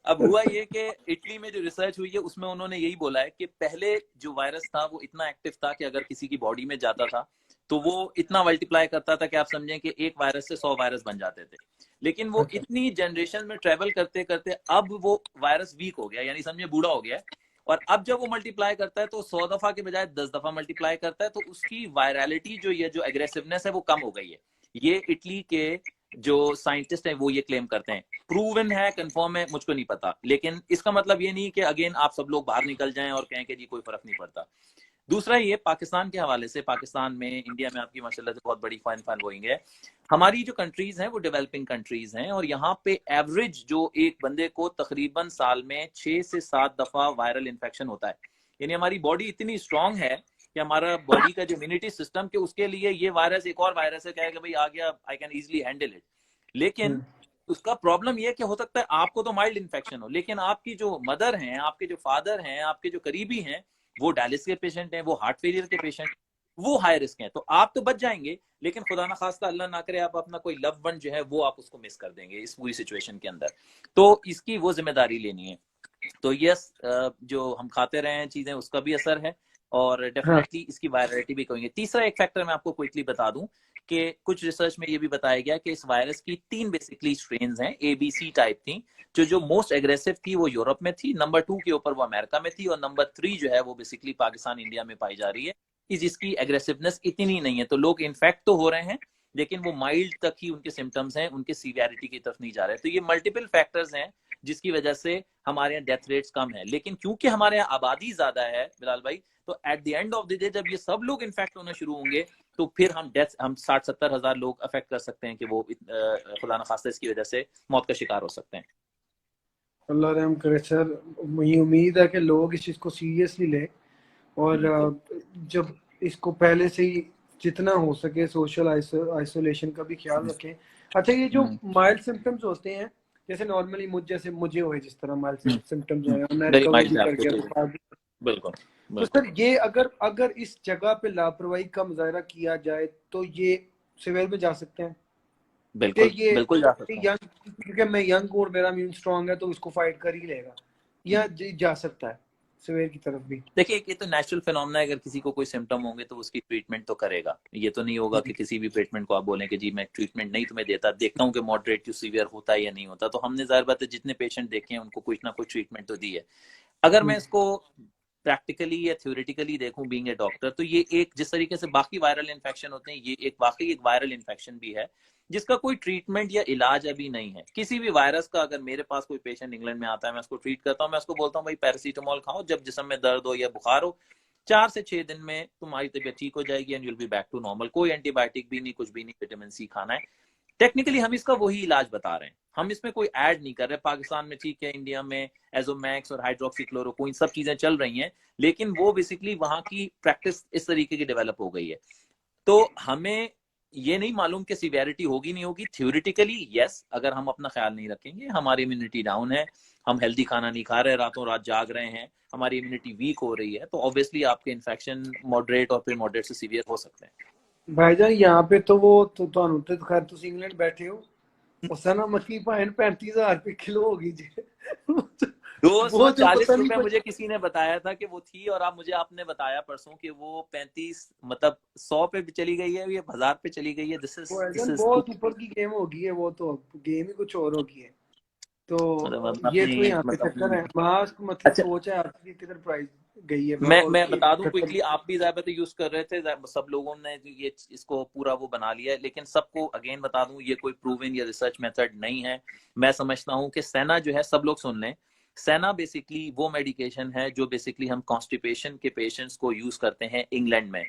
[SPEAKER 2] अब हुआ ये कि इटली में जो रिसर्च हुई है उसमें उन्होंने यही बोला है कि पहले जो वायरस था वो इतना एक्टिव था कि अगर किसी की बॉडी में जाता था तो वो इतना मल्टीप्लाई करता था कि आप समझें कि एक वायरस से 100 वायरस बन जाते थे। लेकिन वो
[SPEAKER 1] अच्छा।
[SPEAKER 2] इतनी जनरेशन में ट्रेवल करते करते अब वो वायरस वीक हो गया, यानी समझे बूढ़ा हो गया है। और अब जब वो मल्टीप्लाई करता है तो 100 दफा के बजाय 10 दफा मल्टीप्लाई करता है, तो उसकी वायरलिटी जो ये जो एग्रेसिवनेस है वो कम हो गई है। ये इटली के जो साइंटिस्ट हैं वो ये क्लेम करते हैं। प्रूवन है, कंफर्म है, मुझको नहीं पता, लेकिन इसका मतलब ये नहीं कि अगेन आप सब लोग बाहर निकल जाएं और कहें कि जी कोई फर्क नहीं पड़ता। दूसरा ये पाकिस्तान के हवाले से, पाकिस्तान में, इंडिया में आपकी माशाल्लाह से बहुत बड़ी फैन फॉलोइंग है। हमारी जो कंट्रीज हैं वो डेवलपिंग कंट्रीज हैं, और यहाँ पे एवरेज जो एक बंदे को तकरीबन साल में 6 से 7 दफा वायरल इन्फेक्शन होता है। यानी हमारी बॉडी इतनी स्ट्रांग है कि हमारा बॉडी का जो इम्यूनिटी सिस्टम के उसके लिए ये वायरस एक और वायरस है, कहेगा भाई आ गया, I can easily handle it. लेकिन उसका प्रॉब्लम ये कि हो सकता है आपको तो माइल्ड इन्फेक्शन हो, लेकिन आपकी जो मदर हैं, आपके जो फादर हैं, आपके जो करीबी हैं, वो डायलिसिस के पेशेंट हैं, वो हार्ट फेलियर के पेशेंट, वो हाई रिस्क हैं। तो आप तो बच जाएंगे, लेकिन खुदा ना खास्ता अल्लाह ना करे आप अपना कोई लव वन जो है वो आप उसको मिस कर देंगे इस पूरी सिचुएशन के अंदर। तो इसकी वो जिम्मेदारी लेनी है। तो यस, जो हम खाते रहे हैं चीजें उसका भी असर है, और
[SPEAKER 1] हाँ।
[SPEAKER 2] डेफिनेटली इसकी वायरलिटी भी कहेंगे। तीसरा एक फैक्टर मैं आपको क्विकली बता दूं कि कुछ रिसर्च में ये भी बताया गया कि इस वायरस की 3 बेसिकली स्ट्रेन्स हैं, ABC टाइप थी। जो मोस्ट एग्रेसिव थी वो यूरोप में थी, नंबर 2 के ऊपर वो अमेरिका में थी, और नंबर 3 जो है वो बेसिकली पाकिस्तान इंडिया में पाई जा रही है। जिसकी एग्रेसिवनेस इतनी नहीं है, तो लोग इन्फेक्ट तो हो रहे हैं लेकिन वो माइल्ड तक ही उनके सिम्टम्स हैं, उनके सीवियरिटी की तरफ नहीं जा रहे। तो ये मल्टीपल फैक्टर्स हैं जिसकी वजह से हमारे यहाँ डेथ रेट्स कम है। लेकिन क्योंकि हमारे यहाँ आबादी ज्यादा है बिलाल भाई, तो at the end of the day जब ये सब लोग इन्फेक्ट होना शुरू होंगे तो फिर हम 60-70 हजार लोग अफेक्ट कर सकते हैं कि वो खुदा न खास्ता इसकी वजह से मौत का शिकार हो सकते हैं।
[SPEAKER 1] अल्लाह रहम करे सर। मुझे उम्मीद है कि लोग इस चीज़ को सीरियसली लें, और जब इसको पहले से ही जितना हो सके सोशल आइसोलेशन का भी ख्याल रखें। अच्छा, ये जो माइल्ड सिम्टम्स होते हैं, जैसे नॉर्मली मुझे हुए जिस तरह माइल्ड सिम्टम्स हुए, मैं
[SPEAKER 2] वेरी
[SPEAKER 1] रिकवर
[SPEAKER 2] माइल्ड
[SPEAKER 1] भी
[SPEAKER 2] है
[SPEAKER 1] कर
[SPEAKER 2] आपके,
[SPEAKER 1] गया,
[SPEAKER 2] बिल्कुल
[SPEAKER 1] बुखार भी।
[SPEAKER 2] बिल्कुल
[SPEAKER 1] तो
[SPEAKER 2] बिल्कुल।
[SPEAKER 1] सर ये अगर अगर इस जगह पे लापरवाही का मुजाहरा किया जाए तो ये सिवियर में जा सकते हैं कि
[SPEAKER 2] बिल्कुल
[SPEAKER 1] ये
[SPEAKER 2] बिल्कुल जा सकते हैं।
[SPEAKER 1] यंग, क्योंकि मैं यंग हूँ और मेरा इम्यून स्ट्रांग है तो इसको फाइट कर ही लेगा, या जा सकता है सिवियर की तरफ भी?
[SPEAKER 2] देखिए ये तो नेचुरल फिनोमेना है, अगर किसी को कोई सिम्टम होंगे तो उसकी ट्रीटमेंट तो करेगा। ये तो नहीं होगा कि किसी भी ट्रीटमेंट को आप बोलें कि जी मैं ट्रीटमेंट नहीं तुम्हें देता, देखता हूँ कि मॉडरेट टू सीवियर होता है या नहीं होता। तो हमने जाहिर बात है जितने पेशेंट देखे हैं उनको कुछ ना कुछ ट्रीटमेंट तो दी है। अगर मैं इसको प्रैक्टिकली या थ्योरेटिकली देखूं बीइंग ए डॉक्टर, तो ये एक जिस तरीके से बाकी वायरल इन्फेक्शन होते हैं, ये एक वाकई एक वायरल इन्फेक्शन भी है जिसका कोई ट्रीटमेंट या इलाज अभी नहीं है किसी भी वायरस का। अगर मेरे पास कोई पेशेंट इंग्लैंड में आता है, मैं उसको ट्रीट करता हूँ, मैं उसको बोलता हूँ भाई पैरासीटामोल खाओ, जब जिस्म में दर्द हो या बुखार हो 4 से 6 दिन में तुम्हारी तबीयत ठीक हो जाएगी and you'll be back to normal. कोई एंटीबायोटिक भी नहीं, कुछ भी नहीं, विटामिन सी खाना है। टेक्निकली हम इसका वही इलाज बता रहे हैं, हम इसमें कोई ऐड नहीं कर रहे। पाकिस्तान में ठीक है, इंडिया में एजोमैक्स और हाइड्रोक्सीक्लोरोक्विन सब चीजें चल रही हैं, लेकिन वो बेसिकली वहां की प्रैक्टिस इस तरीके की डेवलप हो गई है। तो हमें ये नहीं मालूम कि सीवियरिटी होगी नहीं होगी। थ्योरेटिकली यस, अगर हम अपना ख्याल नहीं रखेंगे, हमारी इम्यूनिटी डाउन है, हम हेल्दी खाना नहीं खा रहे, रातों रात जाग रहे हैं, हमारी इम्यूनिटी वीक हो रही है, तो ऑब्वियसली आपके इन्फेक्शन मॉडरेट और फिर मॉडरेट से सीवियर हो सकते हैं।
[SPEAKER 1] भाईजान यहाँ पे तो वो तो ਤੁਹਾਨੂੰ ਤੇ ਖੈਰ ਤੁਸੀਂ ਇੰਗਲੈਂਡ बैठे हो, उस ना मछली भाई 35,000 रुपए किलो होगी जी।
[SPEAKER 2] दो
[SPEAKER 1] वो
[SPEAKER 2] सौ
[SPEAKER 1] जो
[SPEAKER 2] चालीस
[SPEAKER 1] पता नहीं
[SPEAKER 2] रुपए मुझे किसी ने बताया था कि वो थी, और आप मुझे आपने बताया परसों कि वो 35 मतलब 100 पे भी चली गई है, ये 1000 पे चली गई है।
[SPEAKER 1] वो
[SPEAKER 2] दिस इज
[SPEAKER 1] बहुत ऊपर की गेम होगी है, वो तो गेम ही कुछ और होगी है। तो
[SPEAKER 2] मतलब
[SPEAKER 1] ये
[SPEAKER 2] अपनी
[SPEAKER 1] तो यहाँ पे चक्कर
[SPEAKER 2] मतलब।
[SPEAKER 1] है, मास्क मतलब
[SPEAKER 2] अच्छा,
[SPEAKER 1] सोच है आपकी किधर प्राइस गई है
[SPEAKER 2] मैं
[SPEAKER 1] और
[SPEAKER 2] बता दूं
[SPEAKER 1] खत्म।
[SPEAKER 2] क्विकली, आप भी ज्यादा यूज कर रहे थे, सब लोगों ने ये इसको पूरा वो बना लिया है, लेकिन सबको अगेन बता दूं ये कोई प्रूवन या रिसर्च मेथड नहीं है। मैं समझता हूं कि सेना जो है, सब लोग सुन लें, सेना बेसिकली वो मेडिकेशन है जो बेसिकली हम कॉन्स्टिपेशन के पेशेंट्स को यूज करते हैं इंग्लैंड में।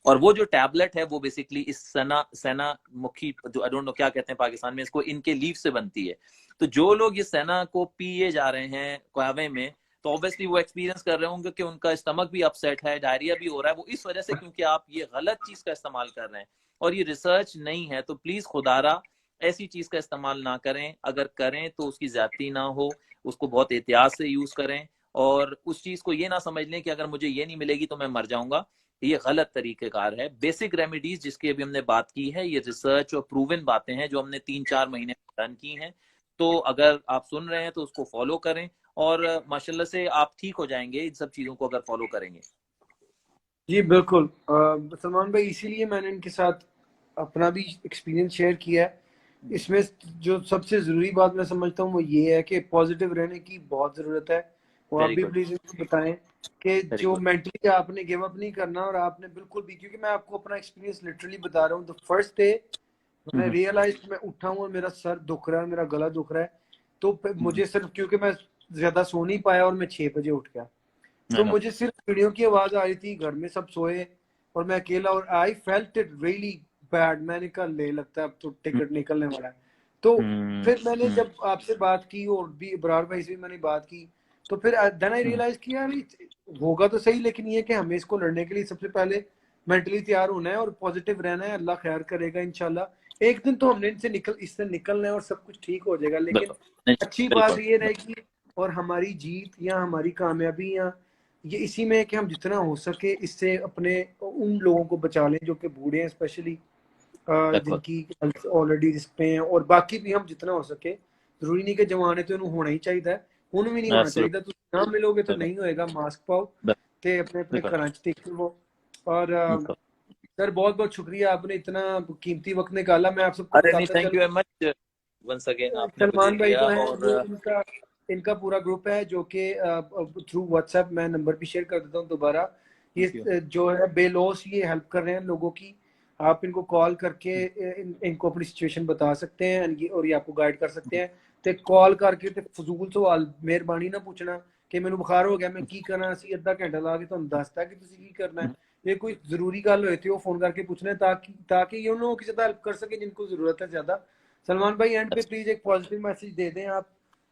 [SPEAKER 2] और वो जो टैबलेट है वो बेसिकली इस सेना सेना मुखी, जो आई डोंट नो क्या कहते हैं पाकिस्तान में इसको, इनके लीफ से बनती है। तो जो लोग ये सेना को पिए जा रहे हैं कहवे में, तो ऑब्वियसली वो एक्सपीरियंस कर रहे होंगे कि उनका स्टमक भी अपसेट है, डायरिया भी हो रहा है, वो इस वजह से क्योंकि आप ये गलत चीज का इस्तेमाल कर रहे हैं और ये रिसर्च नहीं है। तो प्लीज खुदारा ऐसी चीज का इस्तेमाल ना करें, अगर करें तो उसकी ज्यादती ना हो, उसको बहुत एहतियात से यूज करें, और उस चीज को ये ना समझ लें कि अगर मुझे ये नहीं मिलेगी तो मैं मर जाऊंगा। ये गलत तरीकेकार है। बेसिक रेमेडीज जिसकी अभी हमने बात की है, ये रिसर्च और प्रूवन बातें हैं जो हमने 3-4 महीने रन की हैं। तो अगर आप सुन रहे हैं तो उसको फॉलो करें, और माशाल्लाह से आप ठीक हो जाएंगे इन सब चीजों को अगर फॉलो करेंगे।
[SPEAKER 1] जी बिल्कुल। सलमान भाई, इसीलिए मैंने इनके साथ अपना भी एक्सपीरियंस शेयर किया है। इसमें जो सबसे ज़रूरी बात मैं समझता हूँ वो ये है कि पॉजिटिव रहने की बहुत ज़रूरत है। और आप
[SPEAKER 2] वेरी
[SPEAKER 1] भी
[SPEAKER 2] गुड,
[SPEAKER 1] प्लीज़ इनको बताएं कि
[SPEAKER 2] वेरी
[SPEAKER 1] जो
[SPEAKER 2] गुड।
[SPEAKER 1] मेंटली आपने गिव अप नहीं करना, और आपने बिल्कुल भी, क्योंकि मैं आपको अपना एक्सपीरियंस लिटरली बता रहा हूँ। द फर्स्ट डे मैं रियलाइज, मैं उठा हूँ और मेरा सर दुख रहा है, मेरा गला दुख रहा है, तो मुझे सिर्फ, क्योंकि मैं ज़्यादा सो नहीं पाया और मैं 6 बजे उठ गया, तो मुझे सिर्फ चिड़ियों की आवाज आ रही थी, घर में सब सोए और मैं अकेला, और I felt it really bad. मैंने कहा ले, लगता है अब तो टिकट निकलने वाला है। तो फिर मैंने जब आपसे बात की और भी इब्रार भाई से भी मैंने बात की, तो फिर देन आई रियलाइज कि यार होगा तो सही, लेकिन ये कि हमें इसको लड़ने के लिए सबसे पहले मेंटली तैयार होना है और पॉजिटिव रहना है। अल्लाह खैर करेगा इंशाल्लाह। एक दिन तो हमने इससे निकलना है और सब कुछ ठीक हो जाएगा। लेकिन अच्छी बात ये रहेगी, और हमारी जीत या हमारी कामयाबी या ये इसी में है कि हम जितना हो सके इससे अपने उन लोगों को बचा लें जो कि बूढ़े हैं, स्पेशली जिनकी हेल्थ ऑलरेडी रिस्क पे हैं, और बाकी भी हम जितना हो सके। जरूरी नहीं कि जवान है तो इन्हों होना ही चाहिए, ਹੁਣ भी नहीं होना चाहिए। तुम ना मिलोगे तो नहीं होएगा। मास्क पाओ ते अपने अपने घर च टिको वो। और सर बहुत बहुत शुक्रिया, आपने इतना कीमती वक्त निकाला। मैं आप सबको
[SPEAKER 2] अरे नहीं,
[SPEAKER 1] बताता
[SPEAKER 2] थैंक यू
[SPEAKER 1] चलूं,
[SPEAKER 2] वेरी मच वंस अगेन, आपने मुझे
[SPEAKER 1] सलमान भाई
[SPEAKER 2] लिया।
[SPEAKER 1] जो है
[SPEAKER 2] और
[SPEAKER 1] वो इनका इनका पूरा ग्रुप है जो कि थ्रू व्हाट्सएप, मैं नंबर भी शेयर कर देता हूँ दोबारा। ये जो है बेलौस ये हेल्प कर रहे हैं लोगों की। आप इनको कॉल करके इनको अपनी सिचुएशन बता सकते हैं, और ये आपको गाइड कर सकते हैं। ਤੇ ਕਾਲ ਕਰਕੇ ਤੇ ਫਜ਼ੂਲ ਸਵਾਲ ਮਿਹਰਬਾਨੀ ਨਾ ਪੁੱਛਣਾ ਕਿ ਮੈਨੂੰ ਬੁਖਾਰ ਹੋ ਗਿਆ ਮੈਂ ਕੀ ਕਰਨਾ। ਅਸੀਂ ਅੱਧਾ ਘੰਟਾ ਲਾ ਕੇ ਤੁਹਾਨੂੰ ਦੱਸਤਾ ਕਿ ਤੁਸੀਂ ਕੀ ਕਰਨਾ ਹੈ। ये कोई जरूरी गल होए तो फोन करके पूछना है, ताकि ये उन लोगों की ज्यादा हेल्प कर सके जिनको जरूरत है ज्यादा। सलमान भाई एंड पे प्लीज एक पॉजिटिव मैसेज दे दें आप,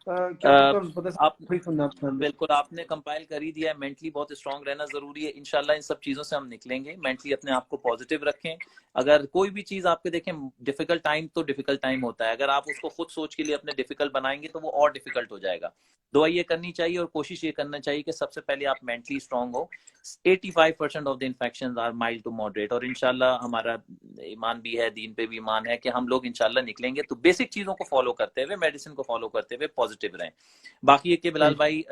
[SPEAKER 1] क्योंकि तो पता
[SPEAKER 2] आप
[SPEAKER 1] भी सुनना पसंद है।
[SPEAKER 2] बिल्कुल, आपने कंपाइल कर ही दिया है। मेंटली बहुत स्ट्रांग रहना जरूरी है। इंशाल्लाह इन सब चीजों से हम निकलेंगे। मेंटली अपने आप को पॉजिटिव रखें। अगर कोई भी चीज आपके देखें, डिफिकल्ट टाइम तो डिफिकल्ट टाइम होता है, अगर आप उसको खुद सोच के लिए अपने डिफिकल्ट बनाएंगे तो वो और डिफिकल्ट हो जाएगा। दुआ ये करनी चाहिए और कोशिश ये करना चाहिए कि सबसे पहले आप मेंटली स्ट्रांग हो। 85% of the infection are mild to moderate, और इंशाल्लाह हमारा ईमान भी है, दीन पे भी ईमान है कि हम लोग इंशाल्लाह निकलेंगे। तो बेसिक चीजों को फॉलो करते हुए, मेडिसिन को फॉलो करते हुए पॉजिटिव रहें। बाकी एक बिलाल भाई,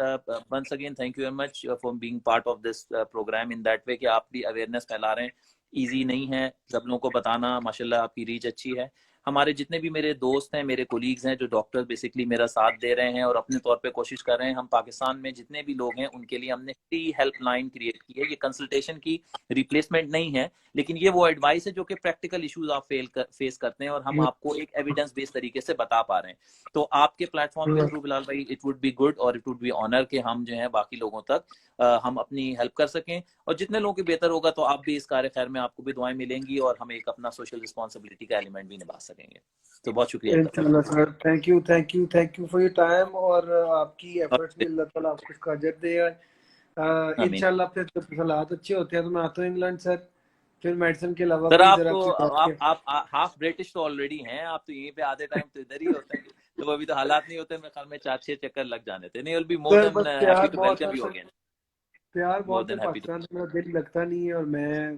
[SPEAKER 2] once again thank you very much for being part of this program in that way कि आप भी अवेयरनेस फैला रहे हैं। इजी नहीं है सब लोगों को बताना, माशाल्लाह आपकी रीच अच्छी है। हमारे जितने भी मेरे दोस्त हैं, मेरे कोलीग्स हैं जो डॉक्टर बेसिकली मेरा साथ दे रहे हैं और अपने तौर पे कोशिश कर रहे हैं, हम पाकिस्तान में जितने भी लोग हैं उनके लिए हमने फ्री हेल्पलाइन क्रिएट की है। ये कंसल्टेशन की रिप्लेसमेंट नहीं है, लेकिन ये वो एडवाइस है जो कि प्रैक्टिकल इश्यूज आप फेस करते हैं और हम आपको एक एविडेंस बेस्ड तरीके से बता पा रहे हैं। तो आपके प्लेटफॉर्म के थ्रू बिलाल भाई, इट वुड बी गुड और इट वुड बी ऑनर कि हम जो है बाकी लोगों तक हम अपनी हेल्प कर सकें, और जितने लोगों की बेहतर होगा तो आप भी इस कार्य खैर में आपको भी दुआएं मिलेंगी और हम एक अपना सोशल रिस्पॉन्सिबिलिटी का एलिमेंट भी निभा सकेंगे। तो बहुत शुक्रिया
[SPEAKER 1] इंशाल्लाह sir, thank you thank you thank you for your time, और आपकी एफर्ट्स भी अल्लाह ताला आपको उसका अजर दे।
[SPEAKER 2] आमीन।
[SPEAKER 1] इंशाल्लाह फिर जब हालात अच्छे होते हैं तो मैं आता हूँ इंग्लैंड सर। फिर मेडिसिन के अलावा
[SPEAKER 2] सर
[SPEAKER 1] भी
[SPEAKER 2] आप
[SPEAKER 1] जरा
[SPEAKER 2] तो
[SPEAKER 1] आपसे बैठ के।
[SPEAKER 2] आप हाफ ब्रिटिश तो ऑलरेडी हैं, आप तो यहीं पे आधे टाइम तो इधर ही होते हैं। तो अभी तो हालात नहीं होते, मेरे ख्याल में 4-6 चक्कर लग जाने थे। नहीं, will be more
[SPEAKER 1] sir
[SPEAKER 2] than
[SPEAKER 1] बस
[SPEAKER 2] हैप्पी
[SPEAKER 1] प्यार
[SPEAKER 2] टू
[SPEAKER 1] बहुत
[SPEAKER 2] वेलकम
[SPEAKER 1] है
[SPEAKER 2] यू
[SPEAKER 1] सर,
[SPEAKER 2] अगेन।
[SPEAKER 1] प्यार
[SPEAKER 2] मोर
[SPEAKER 1] बहुत है।
[SPEAKER 2] Than happy to.
[SPEAKER 1] पाकिस्तान से मेरा दिल लगता नहीं है, और मैं